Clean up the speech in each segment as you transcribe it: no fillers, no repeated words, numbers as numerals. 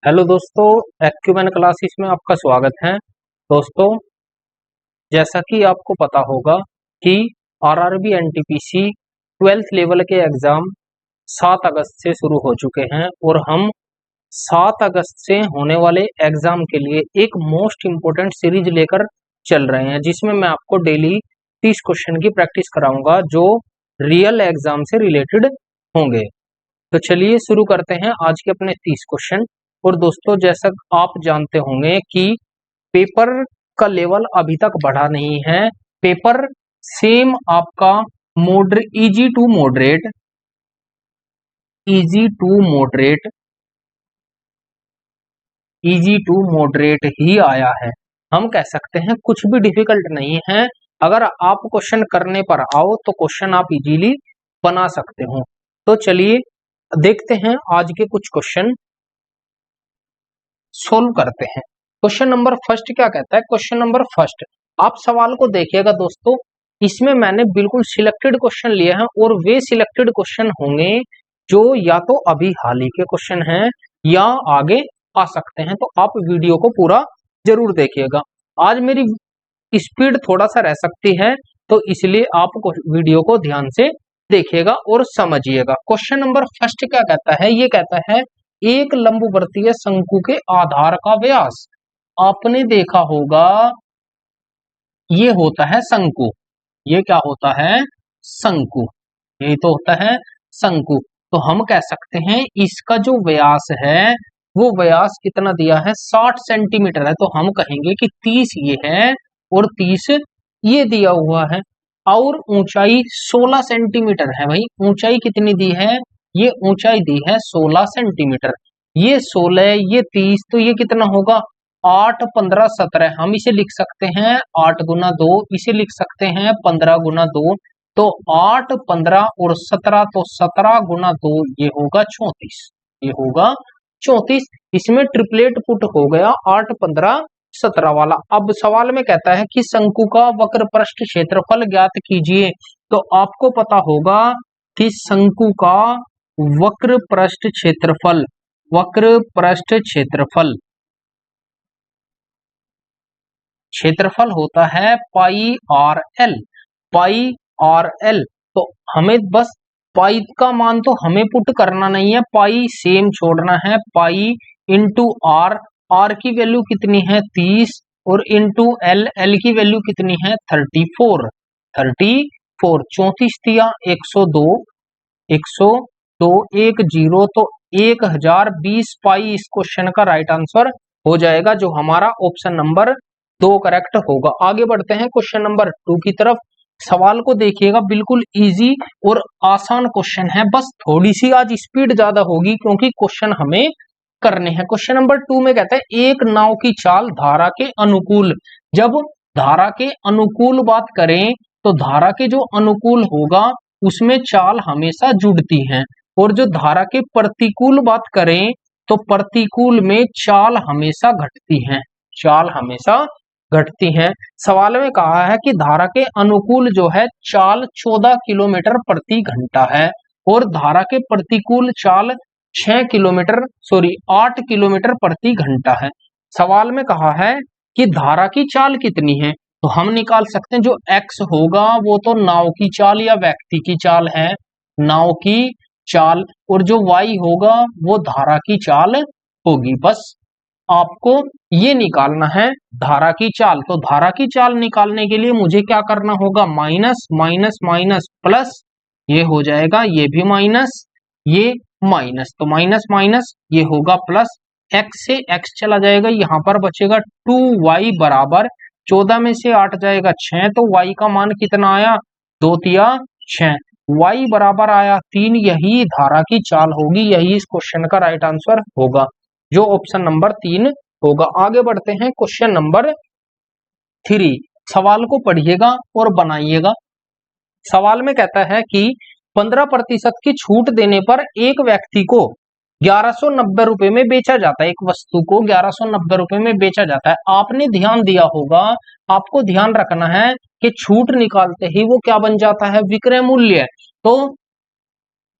Hello दोस्तों, acumen classes में आपका स्वागत है। दोस्तों, जैसा कि आपको पता होगा कि आरआरबी एनटीपीसी 12th लेवल के एग्जाम 7 अगस्त से शुरू हो चुके हैं और हम 7 अगस्त से होने वाले एग्जाम के लिए एक मोस्ट इम्पोर्टेंट सीरीज लेकर चल रहे हैं, जिसमें मैं आपको डेली 30 क्वेश्चन की प्रैक्टिस कराऊंगा जो रियल एग्जाम से रिलेटेड होंगे। तो चलिए शुरू करते हैं आज के अपने 30 क्वेश्चन। और दोस्तों, जैसा आप जानते होंगे कि पेपर का लेवल अभी तक बढ़ा नहीं है। पेपर सेम आपका इजी टू मॉडरेट ही आया है। हम कह सकते हैं कुछ भी डिफिकल्ट नहीं है। अगर आप क्वेश्चन करने पर आओ तो क्वेश्चन आप इजीली बना सकते हो। तो चलिए देखते हैं आज के कुछ क्वेश्चन, सोल्व करते हैं। क्वेश्चन नंबर फर्स्ट क्या कहता है? क्वेश्चन नंबर फर्स्ट, आप सवाल को देखिएगा दोस्तों, इसमें मैंने बिल्कुल सिलेक्टेड क्वेश्चन लिए हैं और वे सिलेक्टेड क्वेश्चन होंगे जो या तो अभी हाल ही के क्वेश्चन हैं या आगे आ सकते हैं। तो आप वीडियो को पूरा जरूर देखिएगा। आज मेरी स्पीड थोड़ा सा रह सकती है, तो इसलिए आप वीडियो को ध्यान से देखिएगा और समझिएगा। क्वेश्चन नंबर फर्स्ट क्या कहता है? ये कहता है एक लंबवर्तीय शंकु के आधार का व्यास। आपने देखा होगा ये होता है शंकु। ये क्या होता है? शंकु। ये तो होता है शंकु। तो हम कह सकते हैं इसका जो व्यास है वो व्यास कितना दिया है? 60 सेंटीमीटर है। तो हम कहेंगे कि 30 ये है और 30 ये दिया हुआ है। और ऊंचाई 16 सेंटीमीटर है। भाई ऊंचाई कितनी दी है? ये ऊंचाई दी है 16 सेंटीमीटर। ये 16, ये 30, तो ये कितना होगा? 8, 15, 17। हम इसे लिख सकते हैं 8 गुना 2, इसे लिख सकते हैं 15 गुना 2। तो 8, 15 और 17, तो 17 गुना 2 ये होगा 34। ये होगा 34। इसमें ट्रिपलेट पुट हो गया 8, 15, 17 वाला। अब सवाल में कहता है कि शंकु का वक्र पृष्ठ क्षेत्रफल ज्ञात कीजिए। तो आपको पता होगा कि शंकु का वक्र पृष्ठ क्षेत्रफल होता है पाई आर एल। तो हमें बस पाई का मान तो हमें पुट करना नहीं है, पाई सेम छोड़ना है। पाई इंटू आर की वैल्यू कितनी है? 30 और इंटू एल की वैल्यू कितनी है? 34। 34 दिया 102 1 0, तो 1020 पाई इस क्वेश्चन का राइट आंसर हो जाएगा, जो हमारा ऑप्शन नंबर 2 करेक्ट होगा। आगे बढ़ते हैं क्वेश्चन नंबर 2 की तरफ। सवाल को देखिएगा, बिल्कुल इजी और आसान क्वेश्चन है। बस थोड़ी सी आज स्पीड ज्यादा होगी क्योंकि क्वेश्चन हमें करने हैं। क्वेश्चन नंबर 2 में कहता है एक नाव की चाल धारा के अनुकूल। जब धारा के अनुकूल बात करें तो धारा के जो अनुकूल होगा उसमें चाल हमेशा जुड़ती है, और जो धारा के प्रतिकूल बात करें तो प्रतिकूल में चाल हमेशा घटती है। सवाल में कहा है कि धारा के अनुकूल जो है चाल 14 किलोमीटर प्रति घंटा है और धारा के प्रतिकूल चाल 8 किलोमीटर प्रति घंटा है। सवाल में कहा है कि धारा की चाल कितनी है? तो हम निकाल सकते हैं जो x होगा वो तो नाव की चाल या व्यक्ति की चाल है, नाव की चाल, और जो y होगा वो धारा की चाल होगी। बस आपको ये निकालना है धारा की चाल। तो धारा की चाल निकालने के लिए मुझे क्या करना होगा? माइनस माइनस माइनस प्लस, ये हो जाएगा, ये भी माइनस, ये माइनस, तो माइनस माइनस ये होगा प्लस। x से x चला जाएगा, यहाँ पर बचेगा 2y बराबर 14 में से 8 जाएगा 6, तो y का मान कितना आया? 2 तिया 6। y बराबर आया 3। यही धारा की चाल होगी, यही इस क्वेश्चन का राइट आंसर होगा, जो ऑप्शन नंबर 3 होगा। आगे बढ़ते हैं क्वेश्चन नंबर 3। सवाल को पढ़िएगा और बनाइएगा। सवाल में कहता है कि 15% की छूट देने पर एक व्यक्ति को 1190 रुपए में बेचा जाता है। एक वस्तु को 1190 रुपए में बेचा जाता है। आपने ध्यान दिया होगा, आपको ध्यान रखना है कि छूट निकालते ही वो क्या बन जाता है? विक्रय मूल्य। तो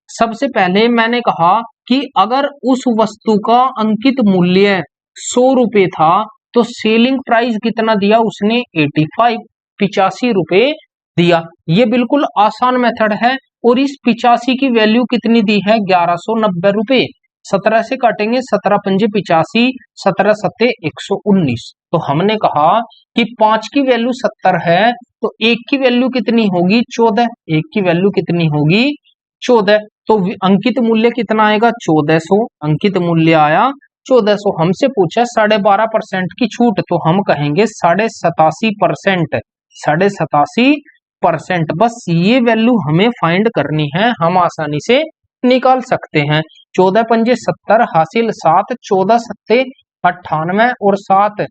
सबसे पहले मैंने कहा कि अगर उस वस्तु का अंकित मूल्य 100 रुपए था तो सेलिंग प्राइस कितना दिया उसने 85 रुपए दिया। ये बिल्कुल आसान मेथड है। और इस 85 की वैल्यू कितनी दी है 1190 रुपए। 17 से काटेंगे 17 पंजे 85, 17 सत्ते 119। तो हमने कहा कि 5 की वैल्यू 70 है तो 1 की वैल्यू कितनी होगी 14। 1 की वैल्यू कितनी होगी 14। तो अंकित मूल्य कितना आएगा 1400। अंकित मूल्य आया 1400। हमसे पूछा 12.5% की छूट तो हम कहेंगे 87.5%। 87.5%। बस ये वैल्यू हमें फाइंड करनी है, हम आसानी से निकाल सकते हैं। 14 पंजे 70 हासिल 7, 14 सत्ते 98 और 7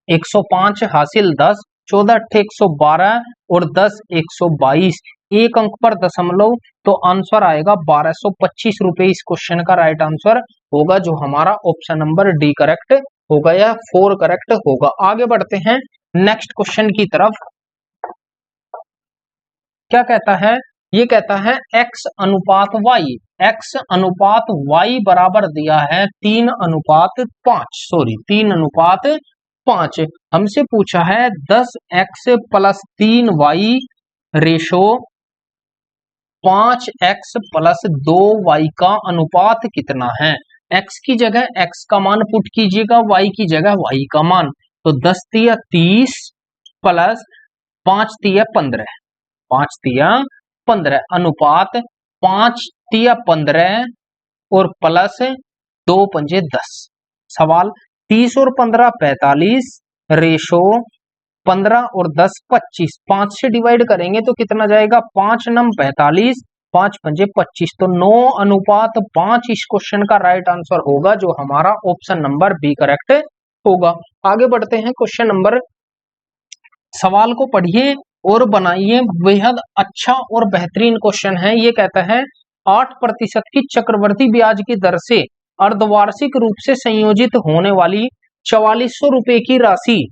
105 हासिल 10, 14 अट्ठे 112 और 10 122। एक अंक पर दशमलव तो आंसर आएगा 1225 रुपए। इस क्वेश्चन का राइट आंसर होगा जो हमारा ऑप्शन नंबर डी करेक्ट होगा या 4 करेक्ट होगा। आगे बढ़ते हैं नेक्स्ट क्वेश्चन की तरफ। क्या कहता है, ये कहता है x अनुपात y, x अनुपात y बराबर दिया है 3:5 हमसे पूछा है 10x plus 3y ratio 5x plus 2y का अनुपात कितना है। x की जगह x का मान पुट कीजिएगा, y की जगह y का मान। तो 10 तिया 30 प्लस 5 तिया 15, 5 तिया 15 अनुपात 5 तिया 15 और प्लस 2 पंजे 10। सवाल 30 और 15 45 रेशो 15 और 10 25। 5 से डिवाइड करेंगे तो कितना जाएगा 5 नम 45, 5 पंजे 25। तो 9:5 इस क्वेश्चन का राइट आंसर होगा जो हमारा ऑप्शन नंबर बी करेक्ट होगा। आगे बढ़ते हैं क्वेश्चन नंबर। सवाल को पढ़िए और बनाइए, बेहद अच्छा और बेहतरीन क्वेश्चन है। ये कहता है 8% की चक्रवर्ती ब्याज की दर से अर्धवार्षिक रूप से संयोजित होने वाली 4400 रुपए की राशि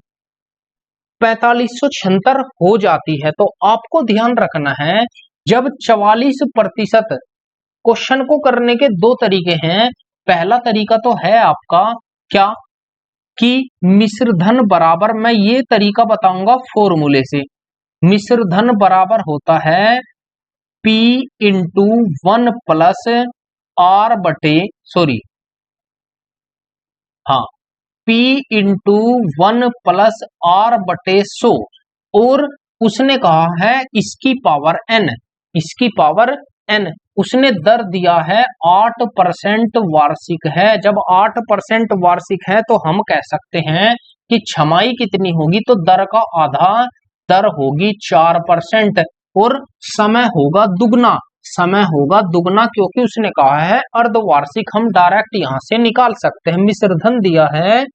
4576 हो जाती है। तो आपको ध्यान रखना है जब 44%, क्वेश्चन को करने के दो तरीके हैं। पहला तरीका तो है आपका क्या कि मिश्र धन बराबर, मैं ये तरीका बताऊंगा फॉर्मूले से। मिश्र धन बराबर होता है P इंटू 1 प्लस R बटे P इंटू 1 प्लस R बटे 100। और उसने कहा है इसकी पावर n, इसकी पावर n। उसने दर दिया है 8% वार्षिक है। जब 8% वार्षिक है तो हम कह सकते हैं कि छमाई कितनी होगी, तो दर का आधा, दर होगी 4% और समय होगा दुगना, समय होगा दुगना क्योंकि उसने कहा है अर्धवार्षिक। हम डायरेक्ट यहां से निकाल सकते हैं। मिश्र धन दिया है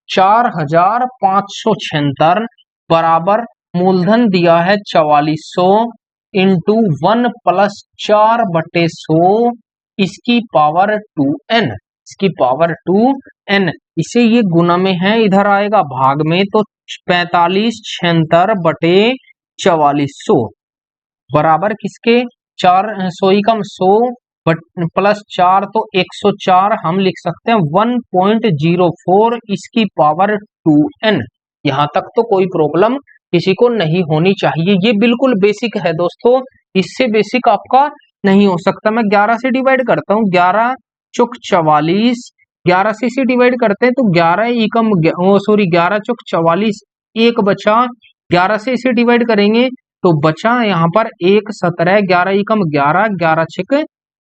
4576 बराबर मूलधन दिया है 4400 इंटू 1 प्लस 4 बटे 100 इसकी पावर 2n, इसकी पावर 2n। इसे ये गुना में है, इधर आएगा भाग में, तो 4576 बटे 4400 बराबर किसके 4 100 कम 100 प्लस 4 तो 104 हम लिख सकते हैं 1.04 इसकी पावर 2n। यहां तक तो कोई प्रॉब्लम किसी को नहीं होनी चाहिए। ये बिल्कुल बेसिक है दोस्तों, इससे बेसिक आपका नहीं हो सकता। मैं 11 से डिवाइड करता हूँ, 11 चौक 44, 11 से इसे डिवाइड करते हैं तो 11 एकम 11 चौक 44, एक बचा। 11 से इसे डिवाइड करेंगे तो बचा यहाँ पर 1 17, 11 एकम 11, 11 छिक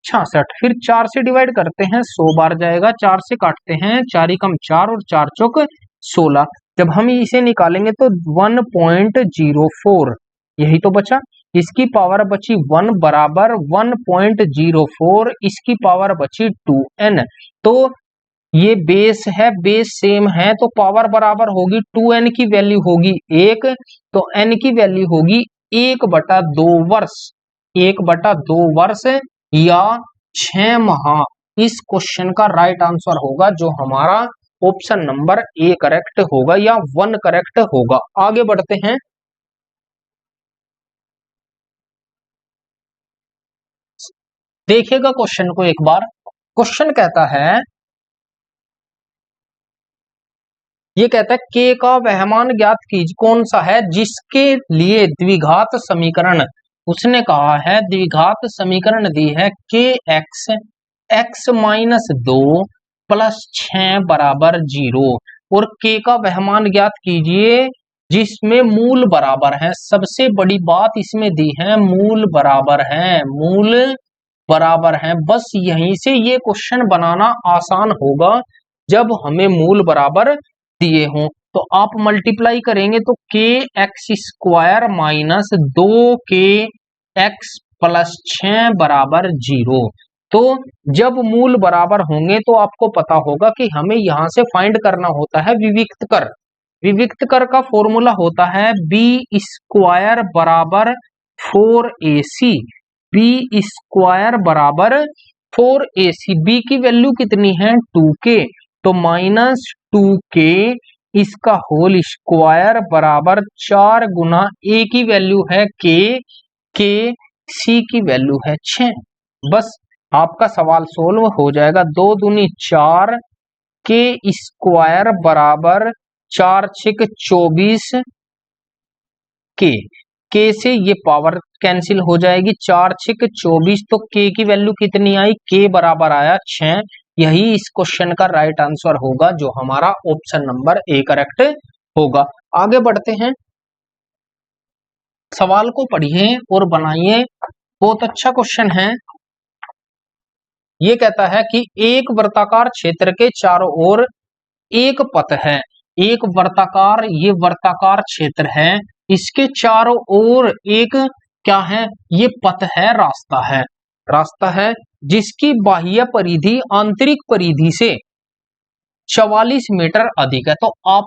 66। फिर 4 से डिवाइड करते हैं 100 बार जाएगा। 4 से काटते हैं 4 एकम 4 और 4 चौक 16। जब हम इसे निकालेंगे तो 1.04 यही तो बचा। इसकी पावर बची 1 बराबर 1.04, इसकी पावर बची 2n। तो ये बेस है, बेस सेम है तो पावर बराबर होगी 2n की वैल्यू होगी 1, तो n की वैल्यू होगी 1/2 वर्ष, 1/2 वर्ष या 6 माह। इस क्वेश्चन का राइट आंसर होगा जो हमारा ऑप्शन नंबर ए करेक्ट होगा या 1 करेक्ट होगा। आगे बढ़ते हैं। देखिएगा क्वेश्चन को एक बार। क्वेश्चन कहता है, ये कहता है के का वह मान ज्ञात कीजिए कौन सा है जिसके लिए द्विघात समीकरण, उसने कहा है द्विघात समीकरण दी है के एक्स एक्स माइनस 2 प्लस 6 बराबर 0 और के का वह मान ज्ञात कीजिए जिसमें मूल बराबर है। सबसे बड़ी बात इसमें दी है मूल बराबर है, मूल बराबर है। बस यहीं से ये क्वेश्चन बनाना आसान होगा जब हमें मूल बराबर दिए हों। तो आप मल्टीप्लाई करेंगे तो के एक्स स्क्वायर माइनस 2 के एक्स प्लस 6 बराबर 0। तो जब मूल बराबर होंगे तो आपको पता होगा कि हमें यहां से फाइंड करना होता है विविक्त कर। विविक्त कर का फॉर्मूला होता है बी स्क्वायर बराबर 4ac, बी स्क्वायर बराबर 4ac। बी की वैल्यू कितनी है 2k, तो माइनस 2k इसका होल स्क्वायर बराबर 4 गुना a की वैल्यू है के c की वैल्यू है 6। बस आपका सवाल सोल्व हो जाएगा। 2 दूनी 4 के स्क्वायर बराबर 4 6 24 के से ये पावर कैंसिल हो जाएगी, 4 6 24। तो के की वैल्यू कितनी आई, के बराबर आया 6। यही इस क्वेश्चन का राइट आंसर होगा जो हमारा ऑप्शन नंबर ए करेक्ट होगा। आगे बढ़ते हैं, सवाल को पढ़िए और बनाइए। बहुत अच्छा क्वेश्चन है। ये कहता है कि एक वृत्ताकार क्षेत्र के चारों ओर एक पथ है। एक वर्ताकार, ये वर्ताकार क्षेत्र है, इसके चारों ओर एक क्या है, ये पथ है, रास्ता है, रास्ता है जिसकी बाह्य परिधि आंतरिक परिधि से 44 मीटर अधिक है। तो आप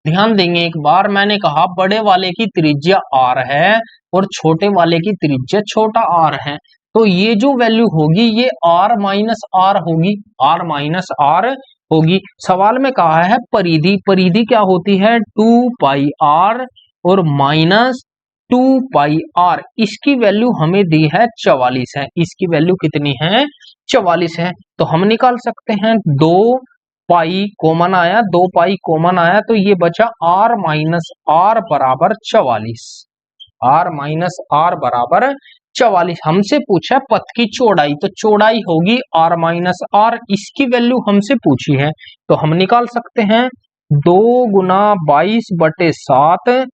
ध्यान देंगे एक बार, मैंने कहा बड़े वाले की त्रिज्या r है और छोटे वाले की त्रिज्या छोटा r है। तो ये जो वैल्यू होगी ये r माइनस r होगी, r माइनस r होगी। सवाल में कहा है परिधि, परिधि क्या होती है 2 पाई r और माइनस 2 पाई r। इसकी वैल्यू हमें दी है 44 है, इसकी वैल्यू कितनी है 44 है। तो हम निकाल सकते हैं 2 पाई कॉमन आया, 2 पाई कॉमन आया तो ये बचा r माइनस r बराबर 44, r माइनस r बराबर 44। हमसे पूछा पथ की चौड़ाई, तो चौड़ाई होगी r माइनस r, इसकी वैल्यू हमसे पूछी है तो हम निकाल सकते हैं 2 गुना 22/7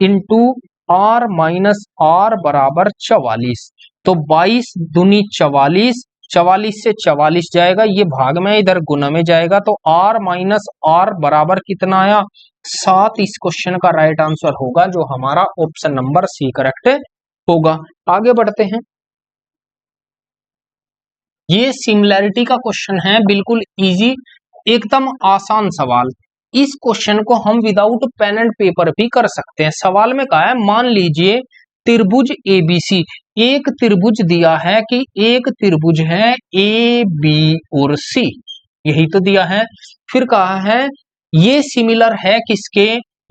इंटू r माइनस r बराबर 44। तो 22 दूनी 44, 44 से 44 जाएगा, ये भाग में इधर गुना में जाएगा, तो r माइनस r बराबर कितना आया 7। इस क्वेश्चन का राइट आंसर होगा जो हमारा ऑप्शन नंबर सी करेक्ट होगा। आगे बढ़ते हैं, ये सिमिलैरिटी का क्वेश्चन है, बिल्कुल इजी, एकदम आसान सवाल। इस क्वेश्चन को हम विदाउट पेन एंड पेपर भी कर सकते हैं। सवाल में कहा है मान लीजिए त्रिभुज एबीसी, एक त्रिभुज दिया है कि एक त्रिभुज है ए बी और सी, यही तो दिया है। फिर कहा है ये सिमिलर है किसके,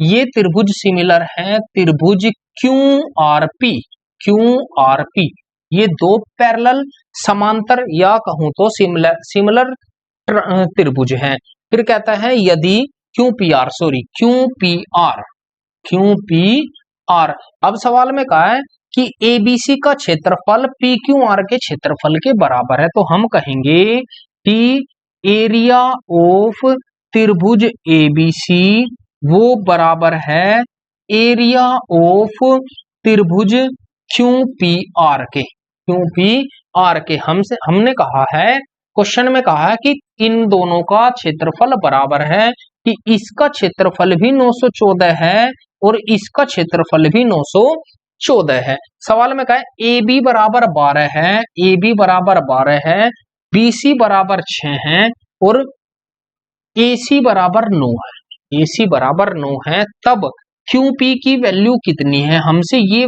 ये त्रिभुज सिमिलर है त्रिभुज क्यू आर पी। ये दो पैरेलल समांतर या कहूं तो सिमिलर त्रिभुज हैं। फिर कहता है यदि क्यू पी आर। अब सवाल में कहा है कि एबीसी का क्षेत्रफल पी क्यू आर के क्षेत्रफल के बराबर है, तो हम कहेंगे कि एरिया ऑफ त्रिभुज एबीसी वो बराबर है एरिया ऑफ त्रिभुज क्यू पी आर के। हमने कहा है क्वेश्चन में कहा है कि इन दोनों का क्षेत्रफल बराबर है, कि इसका क्षेत्रफल भी 914 है और इसका क्षेत्रफल भी 914 है। सवाल में कहा है ए बी बराबर 12 है, बी सी बराबर 6 है और ए सी बराबर 9 है। तब क्यू पी की वैल्यू कितनी है, हमसे ये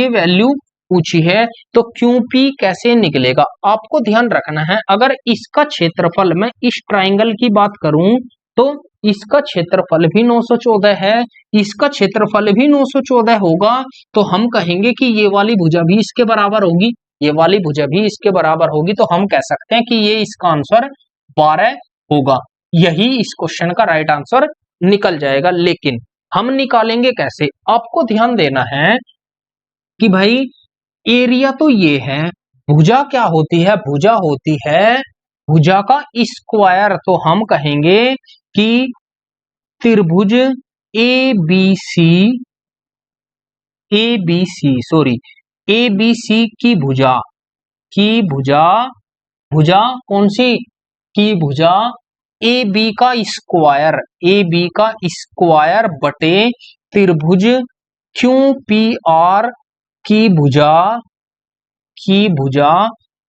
वैल्यू पूछी है, तो क्यू पी कैसे निकलेगा। आपको ध्यान रखना है, अगर इसका क्षेत्रफल, मैं इस ट्राइंगल की बात करूं तो इसका क्षेत्रफल भी 914 है, इसका क्षेत्रफल भी 914 होगा, तो हम कहेंगे कि ये वाली भुजा भी इसके बराबर होगी, ये वाली भुजा भी इसके बराबर होगी, तो हम कह सकते हैं कि ये इसका आंसर 12 होगा। यही इस क्वेश्चन का राइट आंसर निकल जाएगा। लेकिन हम निकालेंगे कैसे, आपको ध्यान देना है कि भाई एरिया तो ये है, भुजा क्या होती है, भुजा होती है भुजा का स्क्वायर। तो हम कहेंगे कि त्रिभुज ए बी सी की भुजा कौन सी की भुजा ए बी का स्क्वायर बटे त्रिभुज क्यू पी आर की भुजा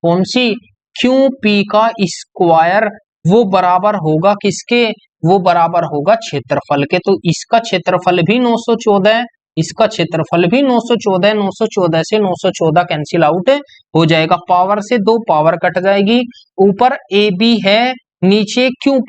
कौन सी क्यू पी का स्क्वायर, वो बराबर होगा किसके, वो बराबर होगा क्षेत्रफल के। तो इसका क्षेत्रफल भी 914, इसका क्षेत्रफल भी 914, 914 से 914 कैंसिल आउट हो जाएगा, पावर से 2 पावर कट जाएगी। ऊपर ए बी है, नीचे क्यू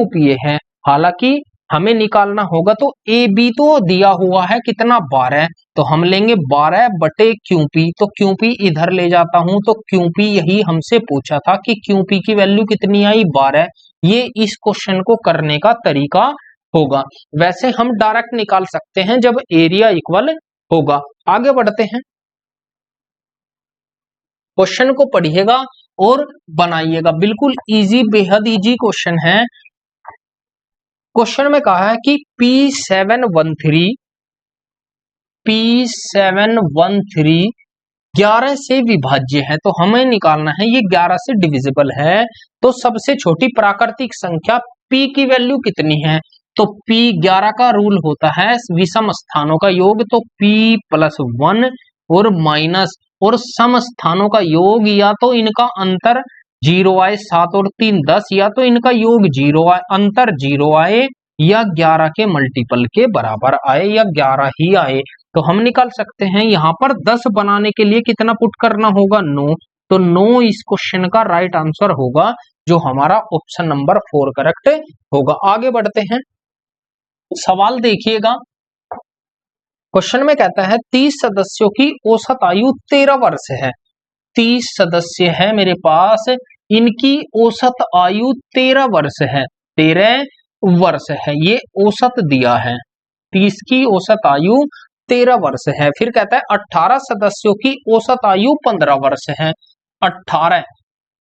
पी है। हालांकि हमें निकालना होगा, तो ए बी तो दिया हुआ है कितना 12, तो हम लेंगे 12 बटे क्यूपी। तो क्यूपी इधर ले जाता हूं, तो क्यूपी यही हमसे पूछा था कि क्यूपी की वैल्यू कितनी आई 12। ये इस क्वेश्चन को करने का तरीका होगा। वैसे हम डायरेक्ट निकाल सकते हैं जब एरिया इक्वल होगा। आगे बढ़ते हैं, क्वेश्चन को पढ़िएगा और बनाइएगा, बिल्कुल इजी, बेहद इजी क्वेश्चन है। क्वेश्चन में कहा है कि P713 11 से विभाज्य है, तो हमें निकालना है ये 11 से डिविजिबल है। तो सबसे छोटी प्राकृतिक संख्या P की वैल्यू कितनी है, तो P 11 का रूल होता है विषम स्थानों का योग, तो P+1 और माइनस और सम स्थानों का योग, या तो इनका अंतर 0 आए, 7 और 3 10, या तो इनका योग 0 आए, अंतर 0 आए, या 11 के मल्टीपल के बराबर आए, या 11 ही आए। तो हम निकाल सकते हैं यहाँ पर 10 बनाने के लिए कितना पुट करना होगा 9, तो 9 इस क्वेश्चन का राइट आंसर होगा, जो हमारा ऑप्शन नंबर 4 करेक्ट होगा। आगे बढ़ते हैं, सवाल देखिएगा। क्वेश्चन में कहता है 30 सदस्यों की औसत आयु 13 वर्ष है। 30 सदस्य है मेरे पास, इनकी औसत आयु 13 वर्ष है, 13 वर्ष है, ये औसत दिया है। 30 की औसत आयु 13 वर्ष है। फिर कहता है 18 सदस्यों की औसत आयु 15 वर्ष है।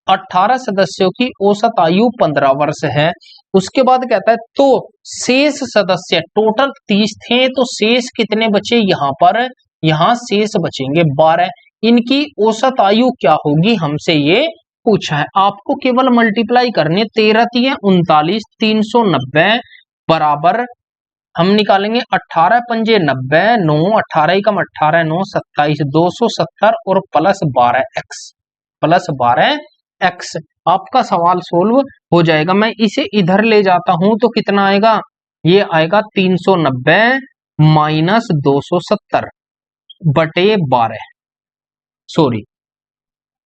18 सदस्यों की औसत आयु 15 वर्ष है। उसके बाद कहता है तो शेष सदस्य, टोटल 30 थे, तो शेष कितने बचे यहाँ पर, यहाँ शेष बचेंगे 12। इनकी औसत आयु क्या होगी, हमसे ये पूछा है। आपको केवल मल्टीप्लाई करनी है, 13 3 39, 390 बराबर हम निकालेंगे 18 पंजे 90, 9 18 कम 18 9 27, 270 और प्लस 12 एक्स। आपका सवाल सोल्व हो जाएगा। मैं इसे इधर ले जाता हूं तो कितना आएगा, ये आएगा 390 माइनस 270 बटे 12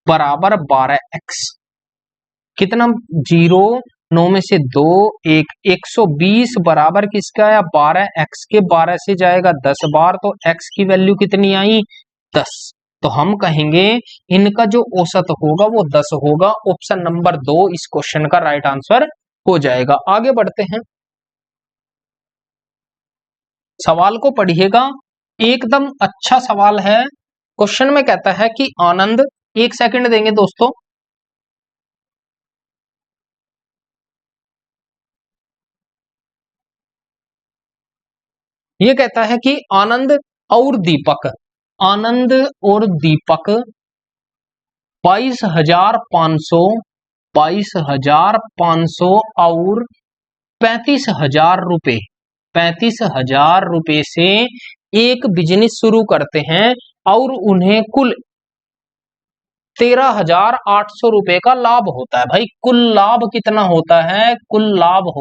बराबर 12x। कितना 0, 9 में से 2 1, 120 बराबर किसका आया 12x के 12 से जाएगा 10 बार, तो x की वैल्यू कितनी आई 10। तो हम कहेंगे इनका जो औसत होगा वो 10 होगा। ऑप्शन नंबर 2 इस क्वेश्चन का राइट आंसर हो जाएगा। आगे बढ़ते हैं, सवाल को पढ़िएगा, एकदम अच्छा सवाल है। क्वेश्चन में कहता है कि आनंद, 1 सेकंड देंगे दोस्तों, ये कहता है कि आनंद और दीपक 22,500 और 35,000 रुपए से एक बिजनेस शुरू करते हैं और उन्हें कुल 13,800 रुपए का लाभ होता है। भाई कुल लाभ कितना होता है, कुल लाभ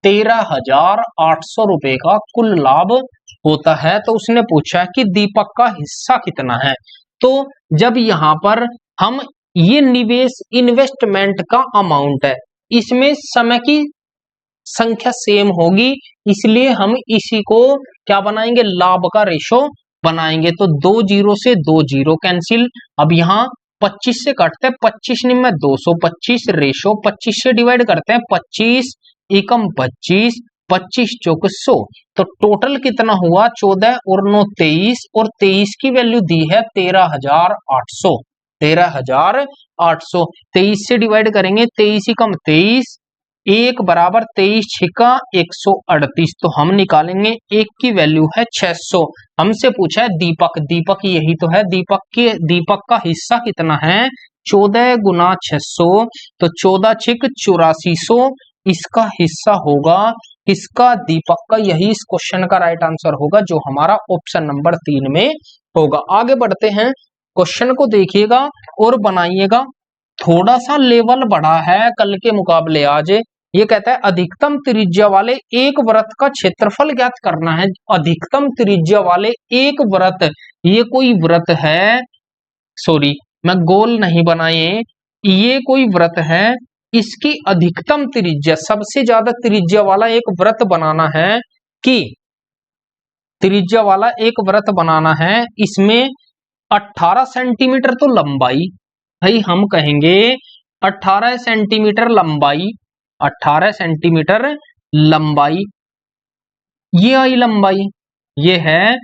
13,800 रुपए का कुल लाभ होता है। तो उसने पूछा कि दीपक का हिस्सा कितना है। तो जब यहां पर हम ये निवेश इन्वेस्टमेंट का अमाउंट है, इसमें समय की संख्या सेम होगी, इसलिए हम इसी को क्या बनाएंगे, लाभ का रेशो बनाएंगे। तो 2 जीरो से 2 जीरो कैंसिल। अब यहाँ 25 से कटते हैं, 25 निम्न 225 रेशो 25 से डिवाइड करते हैं, 25 एकम 25, 25 चौक 100। तो टोटल कितना हुआ, 14 और 9 23, और 23 की वैल्यू दी है 13,800। 13,800 23 से डिवाइड करेंगे, 23 एकम 23, एक बराबर 23 छिका 138। तो हम निकालेंगे, एक की वैल्यू है 600। हमसे पूछा है दीपक, दीपक यही तो है, दीपक का हिस्सा कितना है, 14 गुना 600, तो 14 छिक 8400 इसका हिस्सा होगा। किसका, दीपक का। यही इस क्वेश्चन का राइट आंसर होगा, जो हमारा ऑप्शन नंबर 3 में होगा। आगे बढ़ते हैं, क्वेश्चन को देखिएगा और बनाइएगा। थोड़ा सा लेवल बढ़ा है कल के मुकाबले आज। ये कहता है अधिकतम त्रिज्या वाले एक वृत्त का क्षेत्रफल ज्ञात करना है। अधिकतम त्रिज्या वाले एक वृत्त, ये कोई वृत्त है, सॉरी मैं गोल नहीं बनाए, ये कोई वृत्त है, इसकी अधिकतम त्रिज्या, सबसे ज्यादा त्रिज्या वाला एक वृत्त बनाना है, कि त्रिज्या वाला एक वृत्त बनाना है, इसमें 18 सेंटीमीटर तो लंबाई, भाई हम कहेंगे 18 सेंटीमीटर लंबाई, 18 सेंटीमीटर लंबाई, ये आई लंबाई, ये है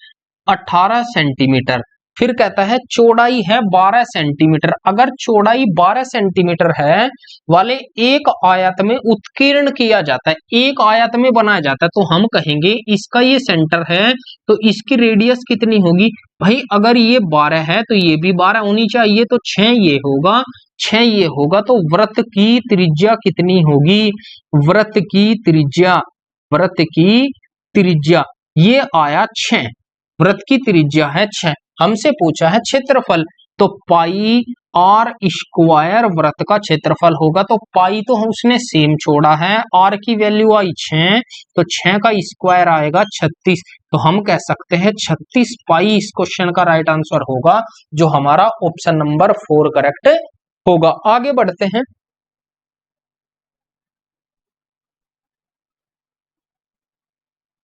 18 सेंटीमीटर। फिर कहता है चौड़ाई है 12 सेंटीमीटर। अगर चौड़ाई 12 सेंटीमीटर है वाले एक आयत में उत्कीर्ण किया जाता है, एक आयत में बनाया जाता है, तो हम कहेंगे इसका ये सेंटर है, तो इसकी रेडियस कितनी होगी, भाई अगर ये 12 है तो ये भी 12 होनी चाहिए, तो 6 ये होगा, 6 ये होगा। तो वृत्त की त्रिज्या कितनी होगी, वृत्त की त्रिज्या, वृत्त की त्रिज्या ये आया 6, वृत्त की त्रिज्या है 6। हमसे पूछा है क्षेत्रफल, तो पाई आर स्क्वायर वृत्त का क्षेत्रफल होगा। तो पाई तो उसने सेम छोड़ा है, आर की वैल्यू आई 6, तो 6 का स्क्वायर आएगा 36। तो हम कह सकते हैं 36 पाई इस क्वेश्चन का राइट आंसर होगा, जो हमारा ऑप्शन नंबर 4 करेक्ट होगा। आगे बढ़ते हैं,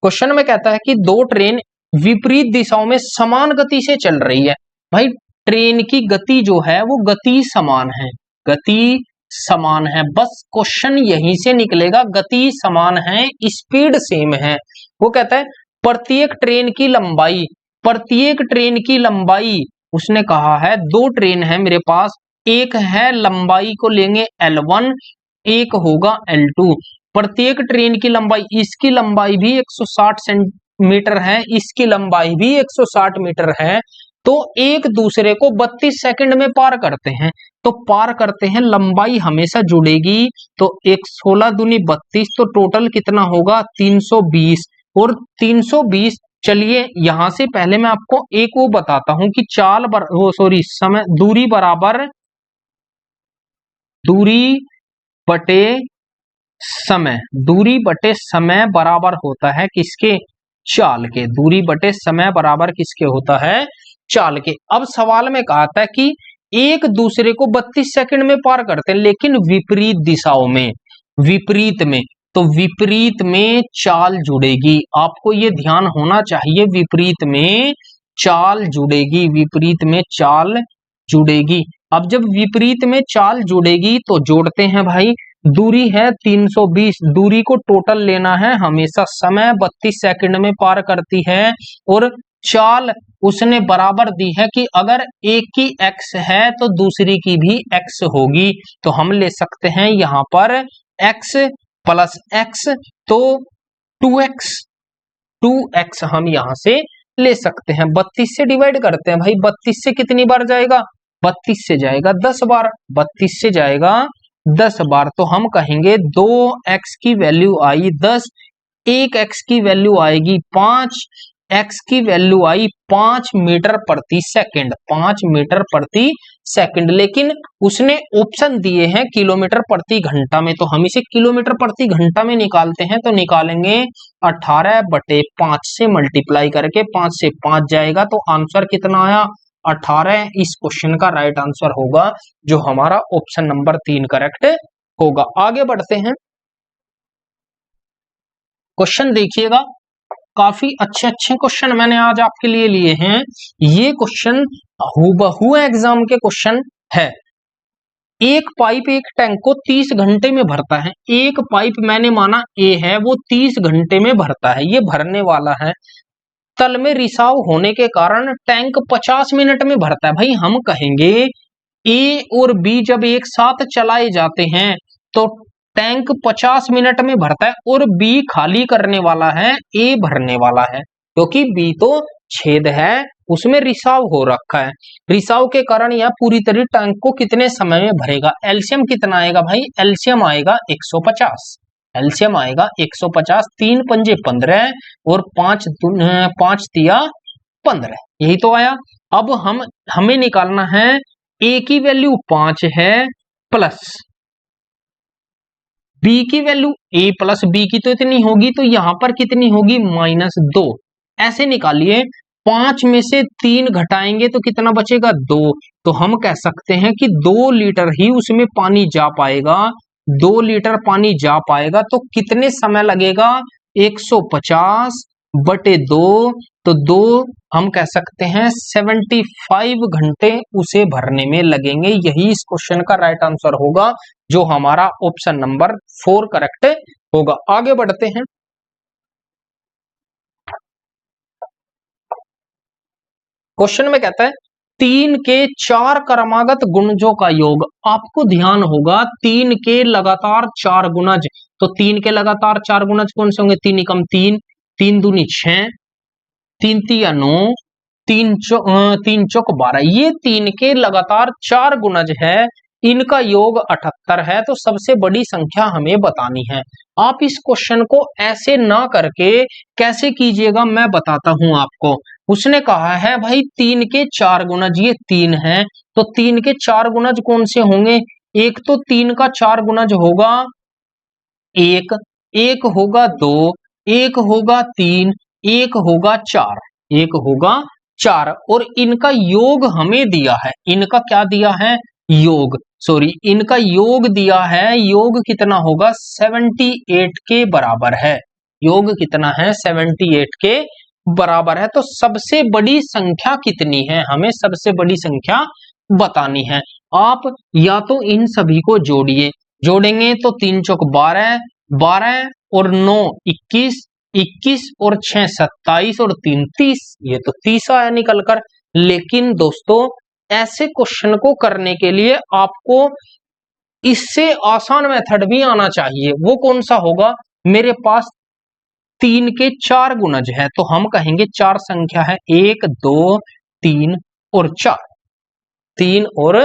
क्वेश्चन में कहता है कि दो ट्रेन विपरीत दिशाओं में समान गति से चल रही है। भाई ट्रेन की गति जो है वो गति समान है, गति समान है, बस क्वेश्चन यहीं से निकलेगा, गति समान है, स्पीड सेम है। वो कहता है प्रत्येक ट्रेन की लंबाई, प्रत्येक ट्रेन की लंबाई, उसने कहा है दो ट्रेन है मेरे पास, एक है लंबाई को लेंगे L1, एक होगा L2। प्रत्येक ट्रेन की लंबाई, इसकी लंबाई भी 160 सेंटीमीटर है, इसकी लंबाई भी 160 मीटर है, तो एक दूसरे को 32 सेकंड में पार करते हैं। तो पार करते हैं, लंबाई हमेशा जुड़ेगी, तो 16 दूनी 32, तो टोटल कितना होगा 320, और 320। चलिए यहां से पहले मैं आपको एक वो बताता हूं कि समय, दूरी बराबर दूरी बटे समय, दूरी बटे समय बराबर होता है किसके, चाल के। दूरी बटे समय बराबर किसके होता है, चाल के। अब सवाल में कहा था कि एक दूसरे को 32 सेकंड में पार करते हैं, लेकिन विपरीत दिशाओं में, विपरीत में, तो विपरीत में चाल जुड़ेगी, आपको ये ध्यान होना चाहिए, विपरीत में चाल जुड़ेगी, विपरीत में चाल जुड़ेगी। अब जब विपरीत में चाल जुड़ेगी तो जोड़ते हैं भाई, दूरी है 320, दूरी को टोटल लेना है हमेशा, समय 32 सेकंड में पार करती है, और चाल उसने बराबर दी है कि अगर एक की x है तो दूसरी की भी x होगी। तो हम ले सकते हैं यहां पर x प्लस x, तो 2x हम यहां से ले सकते हैं। 32 से डिवाइड करते हैं भाई, 32 से कितनी बार जाएगा, 32 से जाएगा 10 बार, 32 से जाएगा 10 बार। तो हम कहेंगे 2x की वैल्यू आई 10, 1x की वैल्यू आएगी 5, x की वैल्यू आई 5 मीटर प्रति सेकंड, 5 मीटर प्रति सेकंड। लेकिन उसने ऑप्शन दिए हैं किलोमीटर प्रति घंटा में, तो हम इसे किलोमीटर प्रति घंटा में निकालते हैं, तो निकालेंगे 18/5 से मल्टीप्लाई करके, 5 से 5 जाएगा, तो आंसर कितना आया 18। इस क्वेश्चन का राइट आंसर होगा, जो हमारा ऑप्शन नंबर 3 करेक्ट होगा। आगे बढ़ते हैं, क्वेश्चन देखिएगा, काफी अच्छे अच्छे क्वेश्चन मैंने आज आपके लिए लिए हैं। ये क्वेश्चन हूबहू एग्जाम के क्वेश्चन है। एक पाइप एक टैंक को 30 घंटे में भरता है। एक पाइप मैंने माना ए है, वो 30 घंटे में भरता है, ये भरने वाला है। तल में रिसाव होने के कारण टैंक 50 मिनट में भरता है। भाई हम कहेंगे ए और बी जब एक साथ चलाए जाते हैं तो टैंक 50 मिनट में भरता है और बी खाली करने वाला है, ए भरने वाला है, क्योंकि बी तो छेद है, उसमें रिसाव हो रखा है। रिसाव के कारण यह पूरी तरह टैंक को कितने समय में भरेगा। एलसीएम कितना आएगा भाई, एलसीएम आएगा 150। एलसीएम आएगा 150, 3 पंजे 15 और 5 तिया 15, यही तो आया। अब हमें निकालना है ए की वैल्यू 5 है प्लस बी की वैल्यू, ए प्लस बी की तो इतनी होगी, तो यहां पर कितनी होगी -2। ऐसे निकालिए, 5 में से 3 घटाएंगे तो कितना बचेगा 2। तो हम कह सकते हैं कि 2 लीटर ही उसमें पानी जा पाएगा। 2 लीटर पानी जा पाएगा तो कितने समय लगेगा, 150 बटे 2, तो 2 हम कह सकते हैं 75 घंटे उसे भरने में लगेंगे। यही इस क्वेश्चन का राइट आंसर होगा, जो हमारा ऑप्शन नंबर 4 करेक्ट होगा। आगे बढ़ते हैं। क्वेश्चन में कहता है 3 के 4 क्रमागत गुणजों का योग। आपको ध्यान होगा 3 के लगातार 4 गुणज, तो 3 के लगातार 4 गुणज कौन से होंगे, 3 एकम 3, 3 दूनी 6, 3 तिया 9, 3 चौक 12। ये 3 के लगातार 4 गुणज है, इनका योग 78 है। तो सबसे बड़ी संख्या हमें बतानी है। आप इस क्वेश्चन को ऐसे ना करके कैसे कीजिएगा, मैं बताता हूं आपको। उसने कहा है भाई 3 के 4 गुणज, ये 3 है, तो 3 के 4 गुणज कौन से होंगे। एक तो 3 का 4 गुणज होगा 1, एक होगा 2, एक होगा 3, एक होगा 4, एक होगा 4, और इनका योग हमें दिया है। इनका क्या दिया है, योग, सॉरी, इनका योग दिया है। योग कितना होगा, 78 के बराबर है। योग कितना है, 78 के बराबर है। तो सबसे बड़ी संख्या कितनी है, हमें सबसे बड़ी संख्या बतानी है। आप या तो इन सभी को जोड़िए, जोड़ेंगे तो 3 चौक 12, 12 और 9 21, 21 और 6 27 और 3 30, ये तो 30 आया निकल कर। लेकिन दोस्तों ऐसे क्वेश्चन को करने के लिए आपको इससे आसान मेथड भी आना चाहिए। वो कौन सा होगा, मेरे पास 3 के 4 गुणज है, तो हम कहेंगे 4 संख्या है, 1 2 3 और 4, 3 और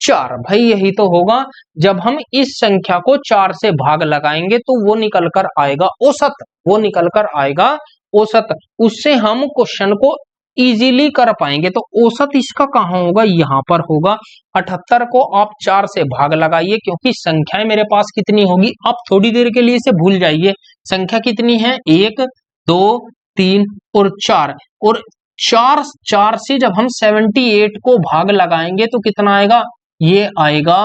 4। भाई यही तो होगा। जब हम इस संख्या को 4 से भाग लगाएंगे तो वो निकल कर आएगा औसत, वो निकल कर आएगा औसत। उससे हम क्वेश्चन को इजीली कर पाएंगे। तो औसत इसका कहां होगा, यहां पर होगा। 78 को आप 4 से भाग लगाइए, क्योंकि संख्याएं मेरे पास कितनी होगी, आप थोड़ी देर के लिए इसे भूल जाइए। संख्या कितनी है, 1 2 3 और 4, और 4 से जब हम 78 को भाग लगाएंगे तो कितना आएगा, ये आएगा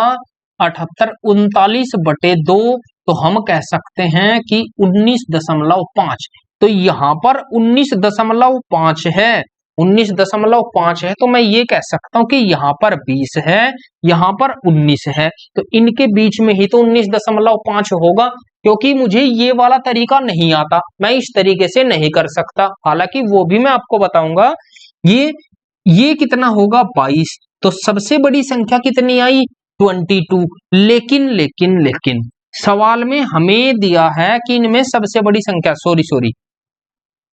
78, 39 बटे 2। तो हम कह सकते हैं कि 19.5। तो यहां पर 19.5 है, 19.5 है, तो मैं ये कह सकता हूं कि यहां पर 20 है, यहां पर 19 है, तो इनके बीच में ही तो 19.5 होगा। क्योंकि मुझे ये वाला तरीका नहीं आता, मैं इस तरीके से नहीं कर सकता, हालांकि वो भी मैं आपको बताऊंगा। ये कितना होगा, 22। तो सबसे बड़ी संख्या कितनी आई, 22। लेकिन सवाल में हमें दिया है कि इनमें सबसे बड़ी संख्या, सॉरी,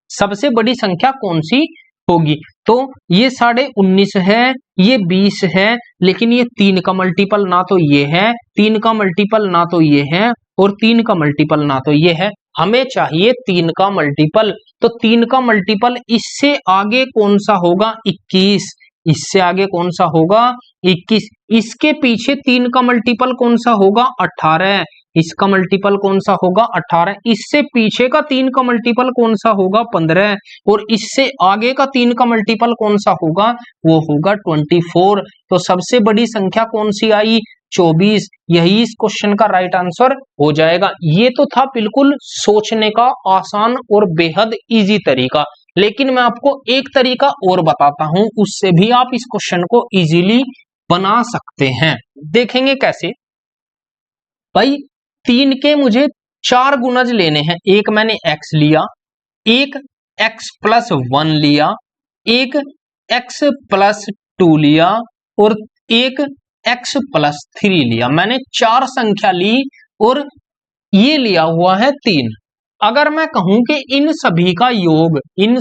सबसे बड़ी संख्या कौन सी होगी। तो ये 19.5 है, ये 20 है, लेकिन ये 3 का मल्टीपल ना तो ये है, 3 का मल्टीपल ना तो ये है, और 3 का मल्टीपल ना तो ये है। हमें चाहिए 3 का मल्टीपल। तो 3 का मल्टीपल इससे आगे कौन सा होगा, 21। इससे आगे कौन सा होगा, 21। इसके पीछे 3 का मल्टीपल कौन सा होगा, 18। इसका मल्टीपल कौन सा होगा 18, इससे पीछे का 3 का मल्टीपल कौन सा होगा 15, और इससे आगे का 3 का मल्टीपल कौन सा होगा वो होगा 24। तो सबसे बड़ी संख्या कौन सी आई 24, यही इस क्वेश्चन का राइट आंसर हो जाएगा। ये तो था बिल्कुल सोचने का आसान और बेहद इजी तरीका, लेकिन मैं आपको एक तरीका और बताता हूं, उससे भी आप इस क्वेश्चन को इजीली बना सकते हैं। देखेंगे कैसे भाई, 3 के मुझे 4 गुणज लेने हैं। एक मैंने x लिया, एक x प्लस 1 लिया, एक x प्लस 2 लिया और एक x प्लस 3 लिया। मैंने 4 संख्या ली और ये लिया हुआ है 3। अगर मैं कहूं कि इन सभी का योग, इन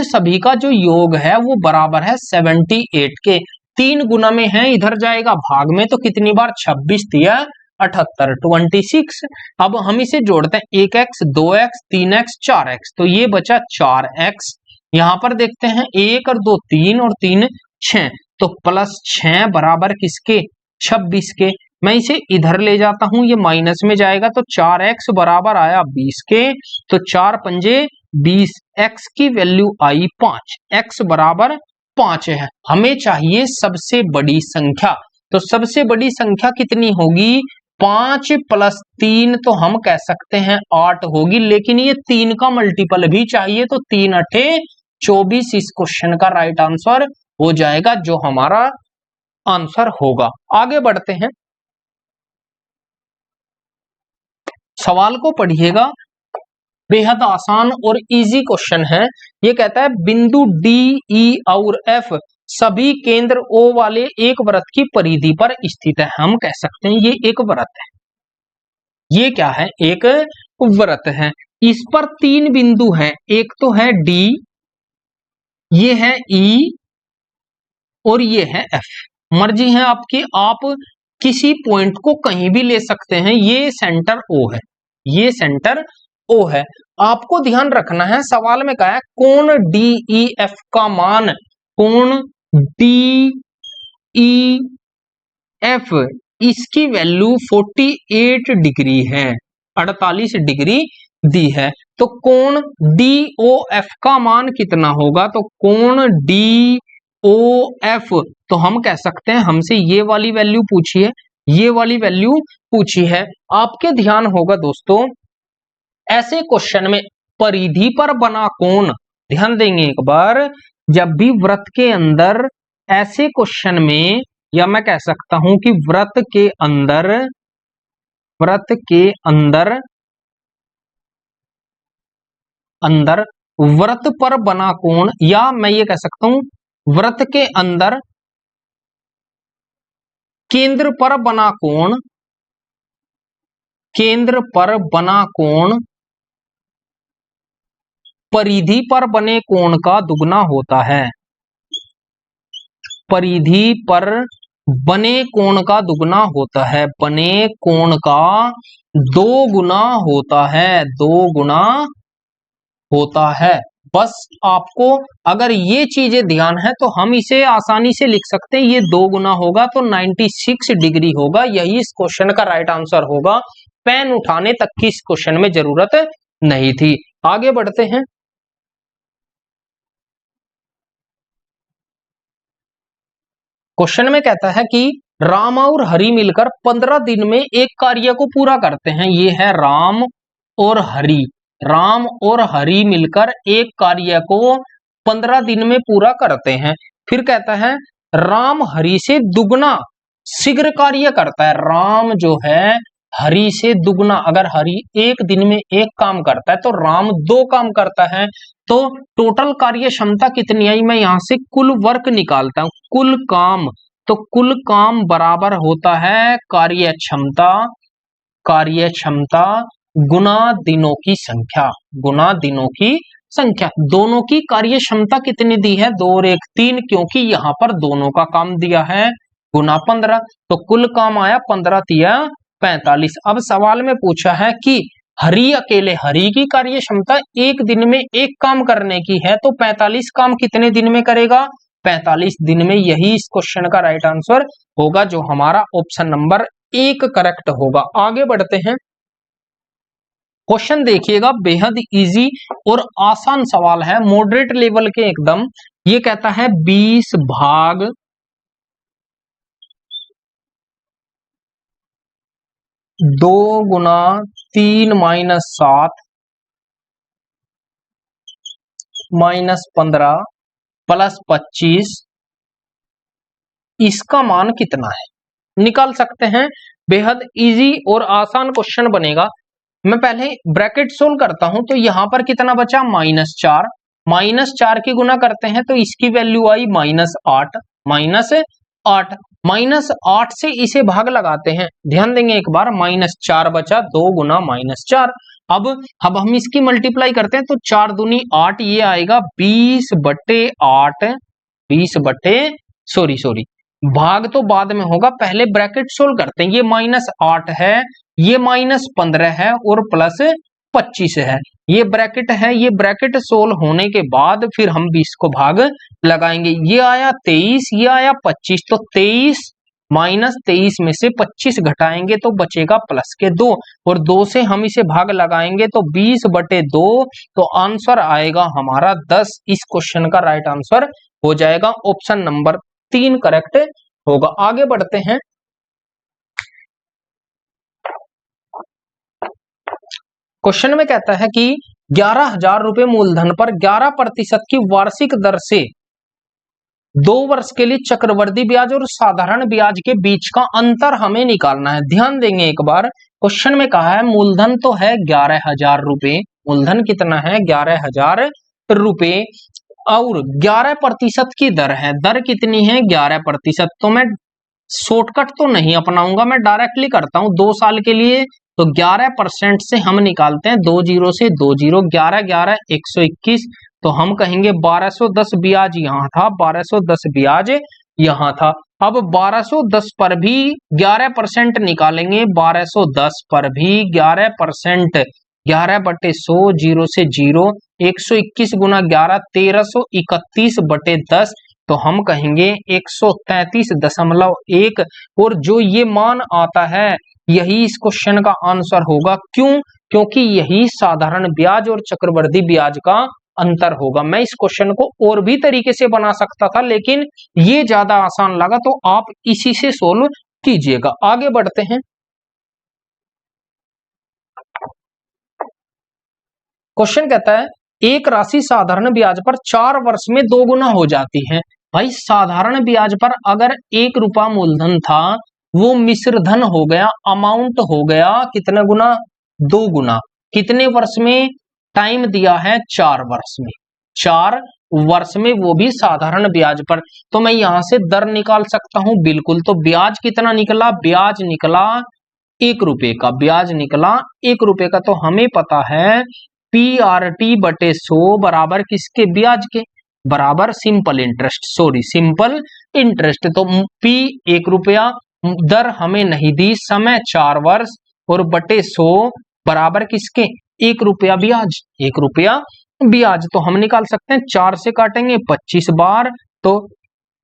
सभी का जो योग है वो बराबर है 78 के। 3 गुना में है, इधर जाएगा भाग में, तो कितनी बार 26 दिया 78, 26। अब हम इसे जोड़ते हैं, 1x 2x 3x 4x, तो ये बचा 4x। यहां पर देखते हैं 1 और 2 3 और 3 6, तो प्लस 6 बराबर किसके 26 के। मैं इसे इधर ले जाता हूं, ये माइनस में जाएगा, तो 4x बराबर आया 20 के, तो 4 पंजे 20, x की वैल्यू आई 5, x बराबर 5 है। हमें चाहिए सबसे बड़ी संख्या, तो सबसे बड़ी संख्या कितनी होगी 5 प्लस 3, तो हम कह सकते हैं 8 होगी, लेकिन ये 3 का मल्टीपल भी चाहिए, तो 3 अठे 24 इस क्वेश्चन का राइट आंसर हो जाएगा, जो हमारा आंसर होगा। आगे बढ़ते हैं, सवाल को पढ़िएगा, बेहद आसान और इजी क्वेश्चन है। ये कहता है बिंदु डी ई और एफ सभी केंद्र ओ वाले एक वृत्त की परिधि पर स्थित है। हम कह सकते हैं ये एक वृत्त है। ये क्या है एक वृत्त है। इस पर 3 बिंदु हैं, एक तो है डी, ये है ई और ये है एफ। मर्जी है आपकी, आप किसी पॉइंट को कहीं भी ले सकते हैं। ये सेंटर ओ है, ये सेंटर ओ है। आपको ध्यान रखना है, सवाल में कहा है कोण डी ई एफ का मान, कोण डी ई एफ इसकी वैल्यू 48 डिग्री है, 48 डिग्री दी है। तो कोण डी ओ एफ का मान कितना होगा, तो कोण डी ओ एफ, तो हम कह सकते हैं, हमसे ये वाली वैल्यू पूछी है, ये वाली वैल्यू पूछी है। आपके ध्यान होगा दोस्तों, ऐसे क्वेश्चन में परिधि पर बना कोण, ध्यान देंगे एक बार, जब भी वृत्त के अंदर ऐसे क्वेश्चन में, या मैं कह सकता हूं कि वृत्त के अंदर वृत्त पर बना कोण, या मैं ये कह सकता हूं वृत्त के अंदर केंद्र पर बना कोण, केंद्र पर बना कोण परिधि पर बने कोण का दुगना होता है। परिधि पर बने कोण का दुगना होता है, बने कोण का 2 गुना होता है, 2 गुना होता है। बस आपको अगर ये चीजें ध्यान है तो हम इसे आसानी से लिख सकते हैं, ये 2 गुना होगा तो 96 डिग्री होगा। यही इस क्वेश्चन का राइट आंसर होगा। पेन उठाने तक की इस क्वेश्चन में जरूरत नहीं थी। आगे बढ़ते हैं, क्वेश्चन में कहता है कि राम और हरि मिलकर 15 दिन में एक कार्य को पूरा करते हैं। ये है राम और हरि, राम और हरि मिलकर एक कार्य को 15 दिन में पूरा करते हैं। फिर कहता है राम हरि से दुगना शीघ्र कार्य करता है। राम जो है हरि से दुगना, अगर हरि एक दिन में एक काम करता है तो राम 2 काम करता है, तो टोटल कार्य क्षमता कितनी आई, मैं यहां से कुल वर्क निकालता हूं, कुल काम, तो कुल काम बराबर होता है कार्य क्षमता गुना दिनों की संख्या, गुना दिनों की संख्या। दोनों की कार्य क्षमता कितनी दी है 2 और 1 3, क्योंकि यहां पर दोनों का काम दिया है, गुना 15, तो कुल काम आया 15 तिया 45। अब सवाल में पूछा है कि हरि अकेले, हरि की कार्य क्षमता एक दिन में एक काम करने की है, तो 45 काम कितने दिन में करेगा 45 दिन में। यही इस क्वेश्चन का राइट आंसर होगा, जो हमारा ऑप्शन नंबर 1 करेक्ट होगा। आगे बढ़ते हैं, क्वेश्चन देखिएगा, बेहद इजी और आसान सवाल है, मॉडरेट लेवल के एकदम। ये कहता है 20 भाग 2 गुना 3 माइनस 7 माइनस 15 प्लस 25, इसका मान कितना है? निकाल सकते हैं, बेहद इजी और आसान क्वेश्चन बनेगा। मैं पहले ब्रैकेट सोल्व करता हूं, तो यहां पर कितना बचा? -4। -4 की गुना करते हैं तो इसकी वैल्यू आई -8, -8 -8 से इसे भाग लगाते हैं, ध्यान देंगे एक बार, -4 बचा, 2 गुना -4। अब हम इसकी मल्टीप्लाई करते हैं तो 4 दूनी 8, ये आएगा 20/8, 20 भाग तो बाद में होगा, पहले ब्रैकेट सोल्व करते हैं। ये -8 है, ये -15 है और प्लस 25 है, ये ब्रैकेट है। ये ब्रैकेट सोल्व होने के बाद फिर हम 20 को भाग लगाएंगे। ये आया 23, ये आया 25, तो 23 -23 में से 25 घटाएंगे तो बचेगा प्लस के 2, और 2 से हम इसे भाग लगाएंगे तो 20/2, तो आंसर आएगा हमारा 10। इस क्वेश्चन का राइट आंसर हो जाएगा ऑप्शन नंबर 3 करेक्ट होगा। आगे बढ़ते हैं, क्वेश्चन में कहता है कि 11,000 रुपए मूलधन पर 11% की वार्षिक दर से 2 वर्ष के लिए चक्रवृद्धि ब्याज और साधारण ब्याज के बीच का अंतर हमें निकालना है। ध्यान देंगे एक बार, क्वेश्चन में कहा है मूलधन तो है 11,000 रुपए, मूलधन कितना है? 11,000 रुपए, और 11% की दर है। दर कितनी है? 11%। तो मैं शॉर्टकट तो नहीं अपनाऊंगा, मैं डायरेक्टली करता हूं 2 साल के लिए। तो 11% से हम निकालते हैं 2 जीरो से 2 जीरो, 11 11 121, तो हम कहेंगे 1210 ब्याज यहाँ था, 1210 ब्याज यहाँ था। अब 1210 पर भी 11% निकालेंगे, 1210 पर भी 11%, 11/100, 0 से 0, 121 गुना 11, 1331/10, तो हम कहेंगे 133.1, और जो ये मान आता है यही इस क्वेश्चन का आंसर होगा। क्यों? क्योंकि यही साधारण ब्याज और चक्रवृद्धि ब्याज का अंतर होगा। मैं इस क्वेश्चन को और भी तरीके से बना सकता था, लेकिन ये ज्यादा आसान लगा, तो आप इसी से सोल्व कीजिएगा। आगे बढ़ते हैं, क्वेश्चन कहता है एक राशि साधारण ब्याज पर 4 वर्ष में 2 गुना हो जाती है। भाई साधारण ब्याज पर अगर 1 रुपया मूलधन था, वो मिश्र धन हो गया, अमाउंट हो गया कितना गुना? 2 गुना। कितने वर्ष में? टाइम दिया है 4 वर्ष में, 4 वर्ष में, वो भी साधारण ब्याज पर। तो मैं यहां से दर निकाल सकता हूं, बिल्कुल। तो ब्याज कितना निकला? ब्याज निकला 1 रुपए का, ब्याज निकला 1 रुपए का। तो हमें पता है PRT/100 बराबर किसके? ब्याज के, बराबर simple interest, sorry simple interest. तो P 1 रुपया, दर हमें नहीं दी, समय 4 वर्ष, और बटे 100 बराबर किसके? 1 रुपया ब्याज, 1 रुपया ब्याज। तो हम निकाल सकते हैं, 4 से काटेंगे 25 बार, तो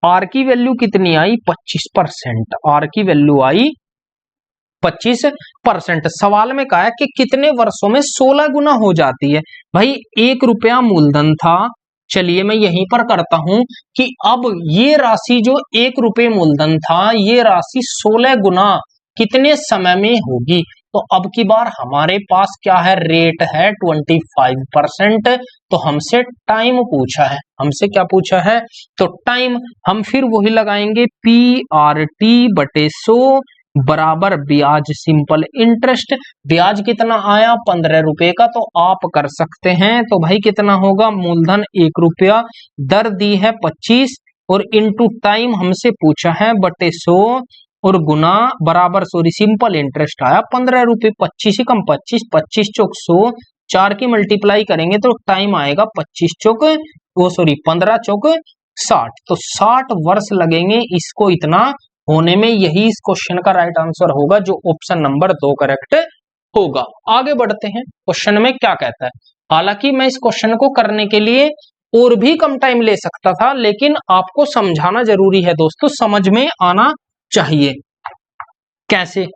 R की वैल्यू कितनी आई? 25%। R की वैल्यू आई 25%। सवाल में कहा है कि कितने वर्षों में 16 गुना हो जाती है। भाई 1 रुपया मूलधन था, चलिए मैं यहीं पर करता हूं कि अब ये राशि जो 1 रुपये मूलधन था, ये राशि 16 गुना कितने समय में होगी। तो अब की बार हमारे पास क्या है? रेट है 25%। तो हमसे टाइम पूछा है, हमसे क्या पूछा है? तो टाइम हम फिर वही लगाएंगे, PRT/100 बराबर ब्याज सिंपल इंटरेस्ट। ब्याज कितना आया? 15 रुपए का। तो आप कर सकते हैं, तो भाई कितना होगा? मूलधन 1 रुपया, दर दी है 25, और इनटू टाइम हमसे पूछा है बटे 100, और गुना बराबर, सॉरी सिंपल इंटरेस्ट आया 15 रुपए। 25 ही कम 25, 25 चौक 100, 4 की मल्टीप्लाई करेंगे तो टाइम आएगा 25 चौक, वो सॉरी 15 चौक 60, तो 60 वर्ष लगेंगे इसको इतना होने में। यही इस क्वेश्चन का राइट आंसर होगा, जो ऑप्शन नंबर 2 करेक्ट होगा। आगे बढ़ते हैं, क्वेश्चन में क्या कहता है। हालांकि मैं इस क्वेश्चन को करने के लिए और भी कम टाइम ले सकता था, लेकिन आपको समझाना जरूरी है दोस्तों, समझ में आना चाहिए। कैसे?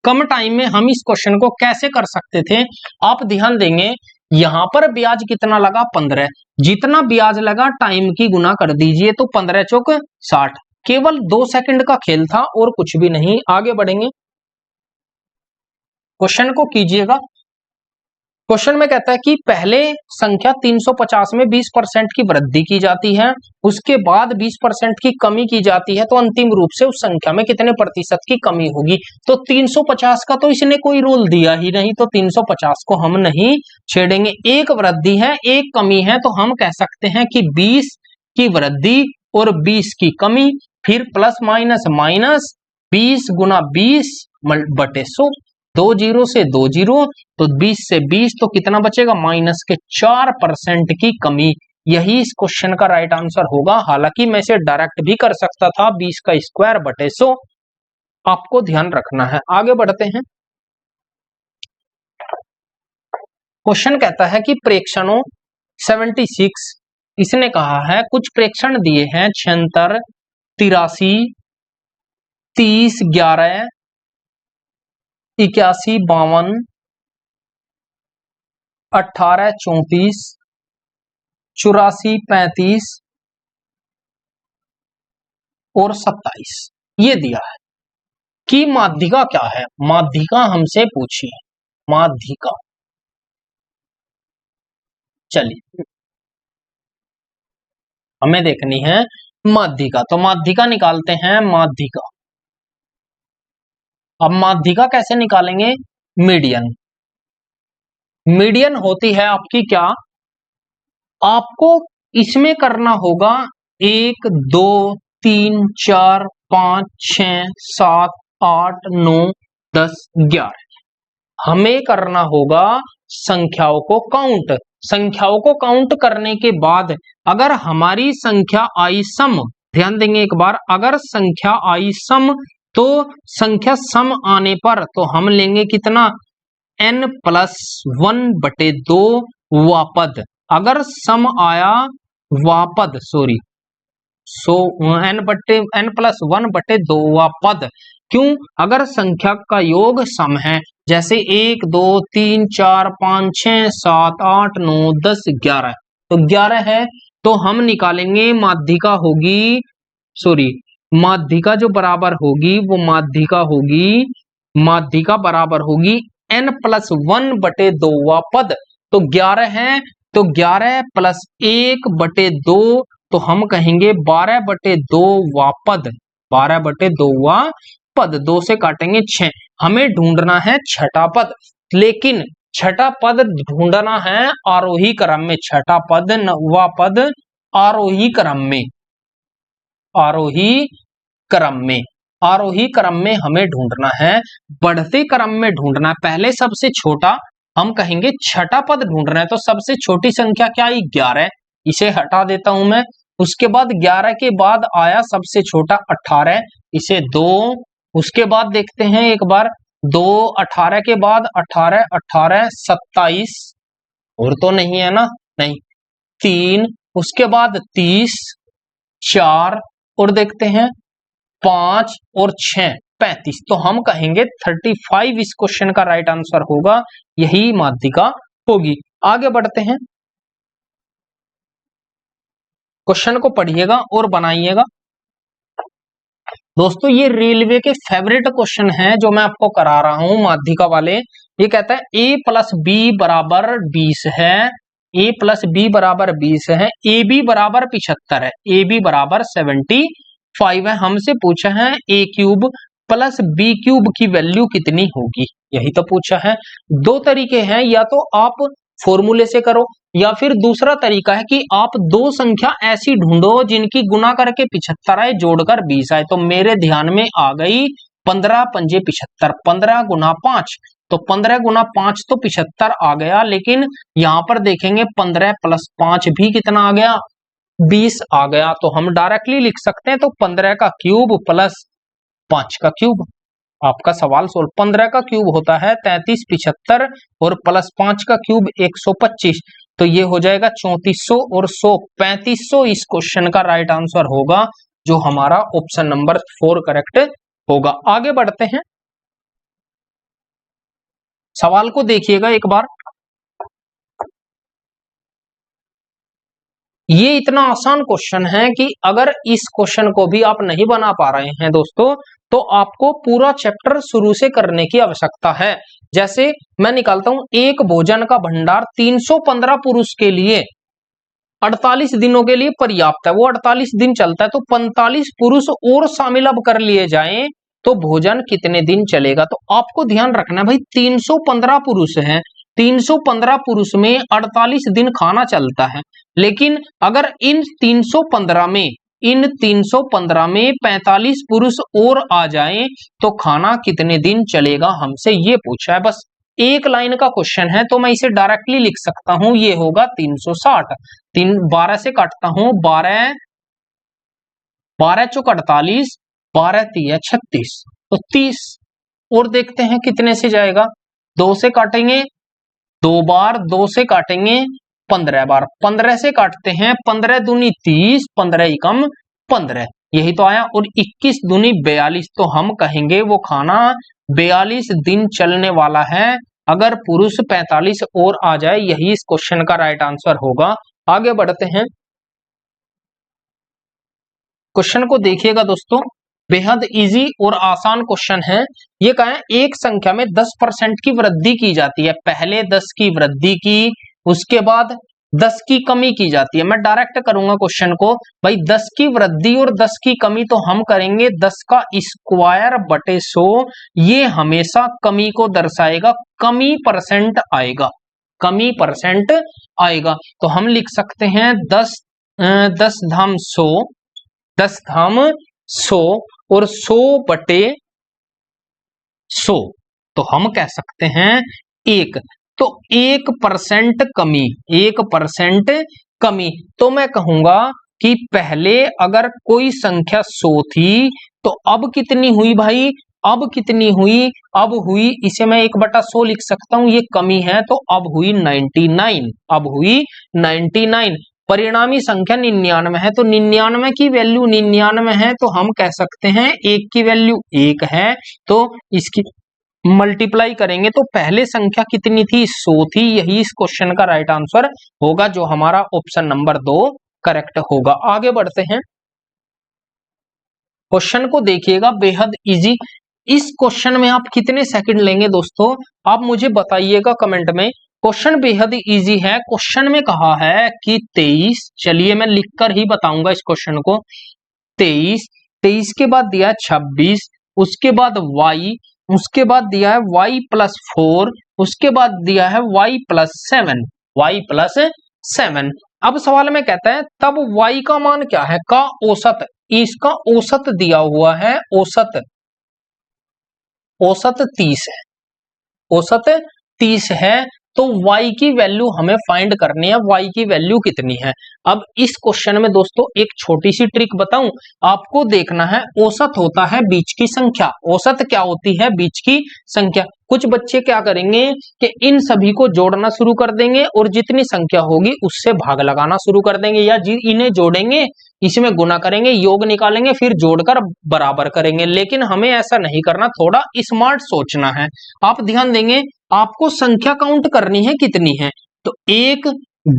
कम टाइम में हम इस क्वेश्चन को कैसे कर सकते थे। आप ध्यान देंगे यहां पर ब्याज कितना लगा 15, जितना ब्याज लगा टाइम की गुना कर दीजिए तो 15 चौक 60, केवल 2 सेकंड का खेल था और कुछ भी नहीं। आगे बढ़ेंगे, क्वेश्चन को कीजिएगा। क्वेश्चन में कहता है कि पहले संख्या 350 में 20% की वृद्धि की जाती है, उसके बाद 20% की कमी की जाती है, तो अंतिम रूप से उस संख्या में कितने प्रतिशत की कमी होगी। तो 350 का तो इसने कोई रूल दिया ही नहीं, तो 350 को हम नहीं छेड़ेंगे। एक वृद्धि है एक कमी है, तो हम कह सकते हैं कि 20 की वृद्धि और 20 की कमी, फिर प्लस माइनस माइनस 20 गुना 20 बटे 100, 2 जीरो से 2 जीरो, तो 20 से 20 तो कितना बचेगा माइनस के 4% की कमी। यही इस क्वेश्चन का राइट आंसर होगा। हालांकि मैं इसे डायरेक्ट भी कर सकता था 20 का स्क्वायर बटे 100, आपको ध्यान रखना है। आगे बढ़ते हैं, क्वेश्चन कहता है कि प्रेक्षणों 76, इसने कहा है कुछ प्रेक्षण दिए हैं 76, 83, 30, 11, 81, 52, 18, 34, 84, 35 और 27 ये दिया है कि माध्यिका क्या है। माध्यिका हमसे पूछी है, माध्यिका। चलिए हमें देखनी है माध्यिका, तो माध्यिका निकालते हैं। माध्यिका, अब माध्यिका कैसे निकालेंगे, मीडियन। मीडियन होती है आपकी क्या, आपको इसमें करना होगा 1 2 3 4 5 6 7 8 9 10 11, हमें करना होगा संख्याओं को काउंट। संख्याओं को काउंट करने के बाद अगर हमारी संख्या आई सम, ध्यान देंगे एक बार, अगर संख्या आई सम तो संख्या सम आने पर तो हम लेंगे कितना n+1 बटे 2 वापद। अगर सम आया वापद n+1 बटे 2 वापद। क्यों, अगर संख्या का योग सम है, जैसे 1 2 3 4 5 6 7 8 9 10 11, तो 11 है, तो हम निकालेंगे माध्यिका होगी, माध्यिका जो बराबर होगी वो माध्यिका बराबर होगी n+1 बटे 2 वापद। तो 11 है, तो 11 + 1 बटे 2, तो हम कहेंगे 12 बटे 2 वापद। 12 बटे 2 वापद, 2 से काटेंगे 6। हमें ढूंढना है छठा पद, लेकिन छठा पद ढूंढना है आरोही क्रम में। छठा पद नौवा पद आरोही क्रम में, आरोही क्रम में हमें ढूंढना है, बढ़ते क्रम में ढूंढना है। पहले सबसे छोटा हम कहेंगे छठा पद ढूंढ रहे हैं, तो सबसे छोटी संख्या क्या आई 11, इसे हटा देता हूं मैं। उसके बाद 11 के बाद आया सबसे छोटा 18, इसे 2, उसके बाद देखते हैं एक बार 2, 18 के बाद 18 18 27, और तो नहीं है ना, नहीं, 3, उसके बाद 30, 4 और देखते हैं 5 और 6 35, तो हम कहेंगे 35 इस क्वेश्चन का राइट आंसर होगा। यही माध्यिका होगी। आगे बढ़ते हैं, क्वेश्चन को पढ़िएगा और बनाइएगा। दोस्तों ये रेलवे के फेवरेट क्वेश्चन है जो मैं आपको करा रहा हूं माध्यिका वाले। ये कहता है a + b बराबर 20 है, a + b बराबर 20 है, ab बराबर 75 है, ab बराबर 75 है। हमसे पूछा है a³ + b³ की वैल्यू कितनी होगी, यही तो पूछा है। दो तरीके हैं, या तो आप फॉर्मूले से करो, या फिर दूसरा तरीका है कि आप दो संख्या ऐसी ढूंढो जिनकी गुना करके 75 आए, जोड़कर 20 आए। तो मेरे ध्यान में आ गई 15 पंजे 75, 15 गुना 5, तो 15 गुना 5 तो 75 आ गया, लेकिन यहां पर देखेंगे 15 + 5 भी कितना आ गया 20 आ गया। तो हम डायरेक्टली लिख सकते हैं, तो 15 का क्यूब + 5 का क्यूब। आपका सवाल सोल्व। 15 का क्यूब होता है 33 75 और +5 का क्यूब 125, तो ये हो जाएगा 3400 और 100 3500 इस क्वेश्चन का राइट आंसर होगा, जो हमारा ऑप्शन नंबर 4 करेक्ट होगा। आगे बढ़ते हैं, सवाल को देखिएगा एक बार। ये इतना आसान क्वेश्चन है कि अगर इस क्वेश्चन को भी आप नहीं बना पा रहे हैं दोस्तों, तो आपको पूरा चैप्टर शुरू से करने की आवश्यकता है। जैसे मैं निकालता हूं, एक भोजन का भंडार 315 पुरुष के लिए 48 दिनों के लिए पर्याप्त है, वो 48 दिन चलता है, तो 45 पुरुष और शामिल अब कर लिए जाएं तो भोजन कितने दिन चलेगा। तो आपको ध्यान रखना है भाई, 315 पुरुष हैं, 315 पुरुष में 48 दिन खाना चलता है, लेकिन अगर इन 315 में 45 पुरुष और आ जाएं तो खाना कितने दिन चलेगा, हमसे ये पूछा है। बस एक लाइन का क्वेश्चन है, तो मैं इसे डायरेक्टली लिख सकता हूं, ये होगा 360। 12 से काटता हूं, 12 चौक 48, 12 तिया 36, तो 30। और देखते हैं कितने से जाएगा। 2 से काटेंगे 2 बार, 2 से काटेंगे 15 बार, 15 से काटते हैं 15 दूनी 30, 15 एकम 15, यही तो आया। और 21 दूनी 42, तो हम कहेंगे वो खाना 42 दिन चलने वाला है अगर पुरुष 45 और आ जाए। यही इस क्वेश्चन का राइट आंसर होगा। आगे बढ़ते हैं, क्वेश्चन को देखिएगा दोस्तों, बेहद इजी और आसान क्वेश्चन है। ये कहा है एक संख्या में 10% की वृद्धि की जाती है, पहले 10 की वृद्धि की, उसके बाद 10 की कमी की जाती है। मैं डायरेक्ट करूंगा क्वेश्चन को, भाई 10 की वृद्धि और 10 की कमी, तो हम करेंगे 10 का स्क्वायर बटे 100, ये हमेशा कमी को दर्शाएगा, कमी परसेंट आएगा, कमी परसेंट आएगा। तो हम लिख सकते हैं 10 धाम 100, 10 धाम 100 और 100 बटे 100, तो हम कह सकते हैं 1, तो 1% कमी, 1% कमी। तो मैं कहूंगा कि पहले अगर कोई संख्या 100 थी तो अब कितनी हुई भाई, अब कितनी हुई, अब हुई, इसे मैं 1/100 लिख सकता हूं, ये कमी है, तो अब हुई 99, अब हुई 99। परिणामी संख्या 99 है, तो 99 की वैल्यू 99 है, तो हम कह सकते हैं 1 की वैल्यू 1 है, तो इसकी मल्टीप्लाई करेंगे तो पहले संख्या कितनी थी, 100 थी। यही इस क्वेश्चन का राइट आंसर होगा, जो हमारा ऑप्शन नंबर 2 करेक्ट होगा। आगे बढ़ते हैं, क्वेश्चन को देखिएगा, बेहद इजी। इस क्वेश्चन में आप कितने सेकंड लेंगे दोस्तों, आप मुझे बताइएगा कमेंट में। क्वेश्चन बेहद इजी है। क्वेश्चन में कहा है कि 23, चलिए मैं लिखकर ही बताऊंगा इस क्वेश्चन को। 23 के बाद दिया 26, उसके बाद y, उसके बाद दिया है y+4, उसके बाद दिया है y+7, y+7। अब सवाल में कहता है तब y का मान क्या है, का औसत, इसका औसत दिया हुआ है, औसत 30 है, औसत 30 है, तो y की वैल्यू हमें फाइंड करनी है, y की वैल्यू कितनी है। अब इस क्वेश्चन में दोस्तों एक छोटी सी ट्रिक बताऊं, आपको देखना है, औसत होता है बीच की संख्या, औसत क्या होती है, बीच की संख्या। कुछ बच्चे क्या करेंगे कि इन सभी को जोड़ना शुरू कर देंगे और जितनी संख्या होगी उससे भाग लगाना शुरू कर देंगे, या इन्हें जोड़ेंगे, इसमें गुना करेंगे, योग निकालेंगे, फिर जोड़कर बराबर करेंगे। लेकिन हमें ऐसा नहीं करना, थोड़ा स्मार्ट सोचना है। आप ध्यान देंगे, आपको संख्या काउंट करनी है कितनी है, तो 1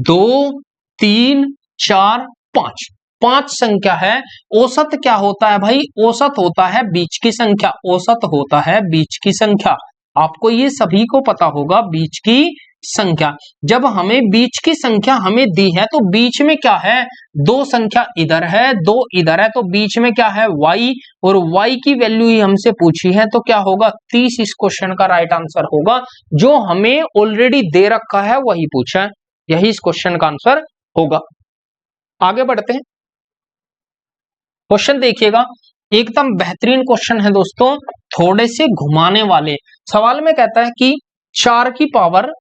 2 3 4 5, 5 संख्या है। औसत क्या होता है भाई, औसत होता है बीच की संख्या, औसत होता है बीच की संख्या। आपको ये सभी को पता होगा, बीच की संख्या। जब हमें बीच की संख्या हमें दी है, तो बीच में क्या है, 2 संख्या इधर है, 2 इधर है, तो बीच में क्या है, y, और y की वैल्यू ही हमसे पूछी है, तो क्या होगा, 30 इस क्वेश्चन का राइट आंसर होगा। जो हमें ऑलरेडी दे रखा है वही पूछा है, यही इस क्वेश्चन का आंसर होगा। आगे बढ़ते हैं, क्वेश्चन देखिएगा, एकदम बेहतरीन क्वेश्चन है दोस्तों, थोड़े से घुमाने वाले। सवाल में कहता है कि 4 की पावर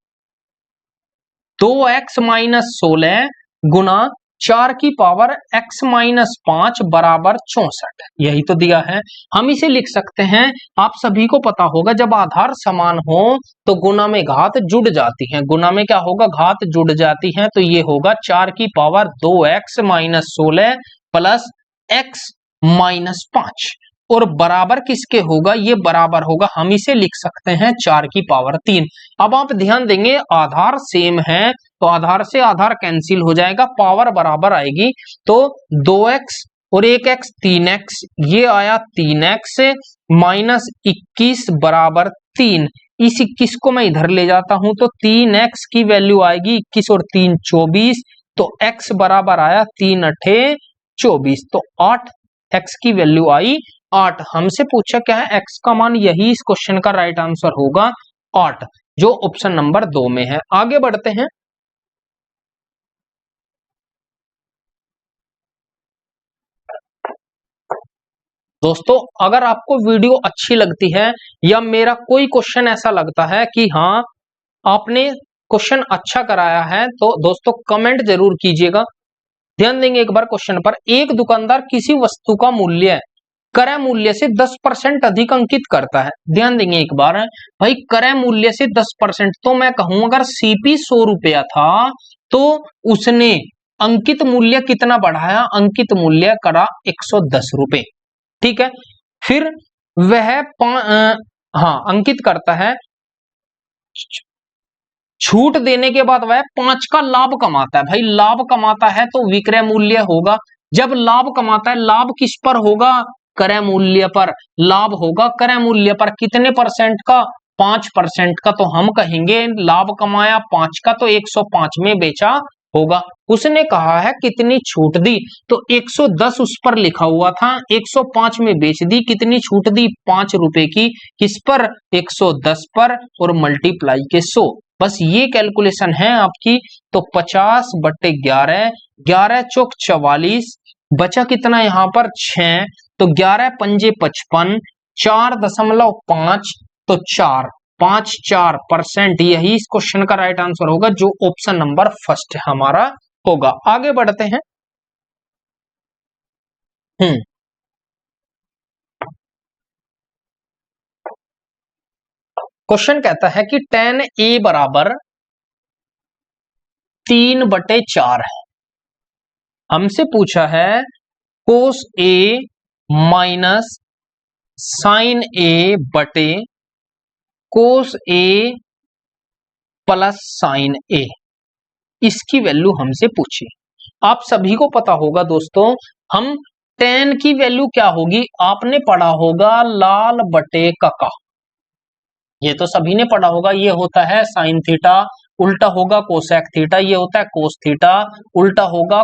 2x - 16 गुना 4 की पावर x - 5 बराबर 64, यही तो दिया है। हम इसे लिख सकते हैं, आप सभी को पता होगा, जब आधार समान हो तो गुना में घात जुड़ जाती है, गुना में क्या होगा, घात जुड़ जाती है, तो ये होगा 4 की पावर 2x - 16 प्लस x - 5। और बराबर किसके होगा, ये बराबर होगा, हम इसे लिख सकते हैं 4 की पावर 3। अब आप ध्यान देंगे आधार सेम है तो आधार से आधार कैंसिल हो जाएगा, पावर बराबर आएगी तो 2x और 1x 3x, ये आया 3x माइनस 21 बराबर 3। इस 21 को मैं इधर ले जाता हूं तो 3x की वैल्यू आएगी 21 और 3 24, तो x बराबर आया 3 अठे 24, तो 8x की वैल्यू आई 8। हमसे पूछा क्या है, x का मान, यही इस क्वेश्चन का राइट आंसर होगा 8, जो ऑप्शन नंबर 2 में है। आगे बढ़ते हैं। दोस्तों अगर आपको वीडियो अच्छी लगती है या मेरा कोई क्वेश्चन ऐसा लगता है कि हाँ आपने क्वेश्चन अच्छा कराया है, तो दोस्तों कमेंट जरूर कीजिएगा। ध्यान देंगे एक बार क्वेश्चन पर, एक दुकानदार किसी वस्तु का मूल्य क्रय मूल्य से 10% अधिक अंकित करता है। ध्यान देंगे एक बार भाई, क्रय मूल्य से 10%, तो मैं कहूं अगर सीपी 100 रुपया था तो उसने अंकित मूल्य कितना बढ़ाया, अंकित मूल्य करा 110 रुपए। ठीक है, फिर वह अंकित करता है, छूट देने के बाद वह 5 का लाभ कमाता है। भाई लाभ कमाता है तो विक्रय मूल्य होगा, जब लाभ कमाता है, लाभ किस पर होगा, क्रय मूल्य पर लाभ होगा। क्रय मूल्य पर कितने परसेंट का, 5% का, तो हम कहेंगे लाभ कमाया 5 का तो 105 में बेचा होगा। उसने कहा है कितनी छूट दी, तो 110 उस पर लिखा हुआ था, 105 में बेच दी, कितनी छूट दी, 5 रुपए की, किस पर, 110 पर, और मल्टीप्लाई के 100। बस ये कैलकुलेशन है आपकी। तो 50/11, 11 चौक 44, बचा कितना यहां पर 6, तो 11 पंजे 55, 4.5, तो 4.54%, यही इस क्वेश्चन का राइट आंसर होगा, जो ऑप्शन नंबर फर्स्ट हमारा होगा। आगे बढ़ते हैं। क्वेश्चन कहता है कि tan a बराबर 3/4 है। हमसे पूछा है cos a minus sin a बटे cos a plus sin a, इसकी वैल्यू हमसे पूछी। आप सभी को पता होगा दोस्तों, हम tan की वैल्यू क्या होगी, आपने पढ़ा होगा लाल बटे कका, ये तो सभी ने पढ़ा होगा। ये होता है साइन थीटा, उल्टा होगा कोसेक थीटा, ये होता है कोस थीटा, उल्टा होगा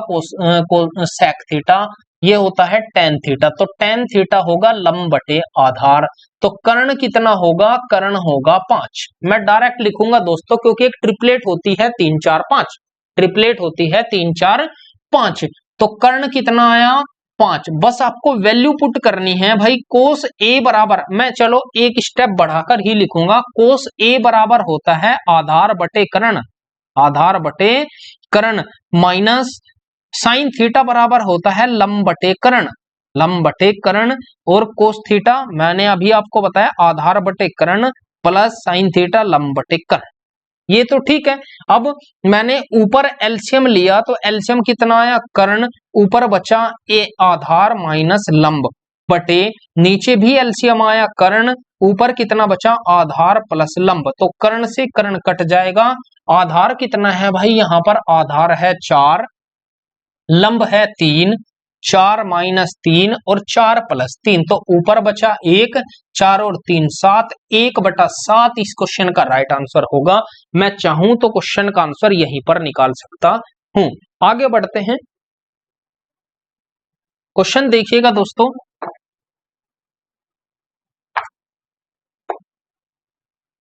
सेक थीटा, ये होता है टेन थीटा। तो टेन थीटा होगा लंब बटे आधार। तो कर्ण कितना होगा, कर्ण होगा 5। मैं डायरेक्ट लिखूंगा दोस्तों, क्योंकि एक ट्रिपलेट होती है 3 4 5, ट्रिपलेट होती है 3 4 5। तो कर्ण कितना आया 5। बस आपको वैल्यू पुट करनी है भाई। कोस ए बराबर, मैं चलो एक स्टेप बढ़ाकर ही लिखूंगा, कोस ए बराबर होता है आधार बटे कर्ण, आधार बटे कर्ण, माइनस साइन थीटा बराबर होता है लंब बटे कर्ण, लंब बटे कर्ण, और कोस थीटा मैंने अभी आपको बताया आधार बटे कर्ण प्लस साइन थीटा लंब बटे कर्ण। ये तो ठीक है। अब मैंने ऊपर एलसीएम लिया तो एलसीएम कितना आया, कर्ण, ऊपर बचा ए आधार माइनस लंब बटे, नीचे भी एलसीएम आया कर्ण, ऊपर कितना बचा आधार प्लस लंब। तो कर्ण से कर्ण कट जाएगा। आधार कितना है भाई, यहां पर आधार है 4, लंब है 3, 4 माइनस 3 और 4 प्लस 3, तो ऊपर बचा 1, 4 और 3 7, 1/7 इस क्वेश्चन का राइट आंसर होगा। मैं चाहूं तो क्वेश्चन का आंसर यहीं पर निकाल सकता हूं। आगे बढ़ते हैं। क्वेश्चन देखिएगा दोस्तों,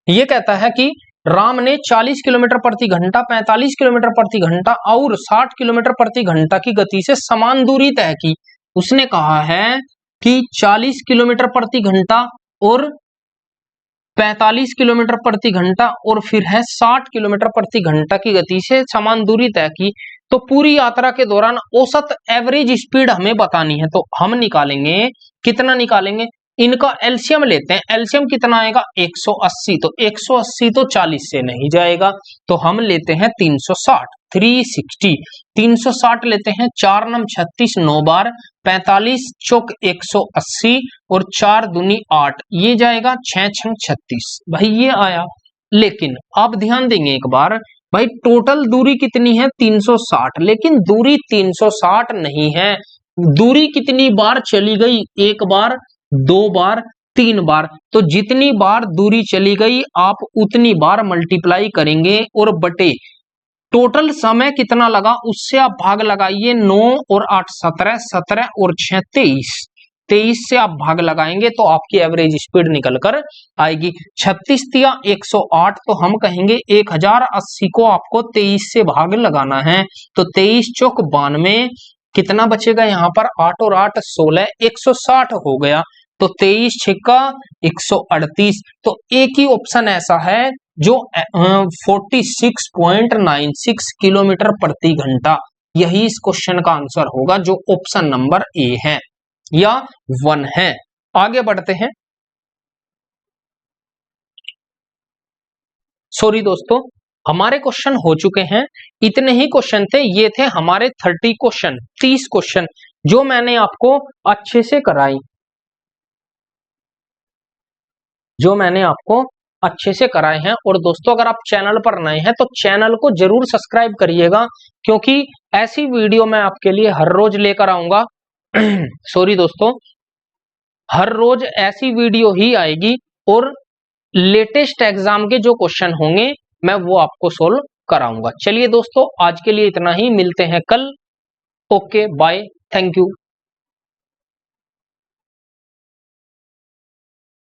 ये कहता है कि राम ने 40 किलोमीटर प्रति घंटा, 45 किलोमीटर प्रति घंटा और 60 किलोमीटर प्रति घंटा की गति से समान दूरी तय की। उसने कहा है कि 40 किलोमीटर प्रति घंटा और 45 किलोमीटर प्रति घंटा और फिर है 60 किलोमीटर प्रति घंटा की गति से समान दूरी तय की। तो पूरी यात्रा के दौरान औसत एवरेज स्पीड हमें बतानी है। तो हम निकालेंगे, कितना निकालेंगे, इनका एलसीएम लेते हैं। एलसीएम कितना आएगा 180, तो 180 तो 40 से नहीं जाएगा, तो हम लेते हैं 360, 360, 360 लेते हैं। 4 नम 36, 9 बार 45 चौक 180 और 4 दूनी 8, ये जाएगा 6 छंग 36, भाई ये आया। लेकिन आप ध्यान देंगे एक बार, भाई टोटल दूरी कितनी है 360, लेकिन दूरी 360 नहीं है, दूरी कितनी बार चली गई, एक बार, 2 बार, 3 बार, तो जितनी बार दूरी चली गई आप उतनी बार मल्टीप्लाई करेंगे और बटे टोटल समय कितना लगा उससे आप भाग लगाइए। 9 और 8 17, 17 और 6 23, 23 से आप भाग लगाएंगे तो आपकी एवरेज स्पीड निकल कर आएगी। 36 दिया 108, तो हम कहेंगे 1080 को आपको 23 से भाग लगाना है, तो 23 चौक 92, कितना बचेगा यहाँ पर 8 और 8 16, 160 हो गया, तो 23 छिक्का 138। तो एक ही ऑप्शन ऐसा है जो 46.96 किलोमीटर प्रति घंटा, यही इस क्वेश्चन का आंसर होगा, जो ऑप्शन नंबर ए है या 1 है। आगे बढ़ते हैं। सॉरी दोस्तों, हमारे क्वेश्चन हो चुके हैं, इतने ही क्वेश्चन थे, ये थे हमारे 30 क्वेश्चन, 30 क्वेश्चन जो मैंने आपको अच्छे से कराई, जो मैंने आपको अच्छे से कराए हैं। और दोस्तों अगर आप चैनल पर नए हैं तो चैनल को जरूर सब्सक्राइब करिएगा, क्योंकि ऐसी वीडियो मैं आपके लिए हर रोज लेकर आऊंगा। सॉरी दोस्तों, हर रोज ऐसी वीडियो ही आएगी और लेटेस्ट एग्जाम के जो क्वेश्चन होंगे मैं वो आपको सोल्व कराऊंगा। चलिए दोस्तों, आज के लिए इतना ही, मिलते हैं कल। Okay bye, thank you.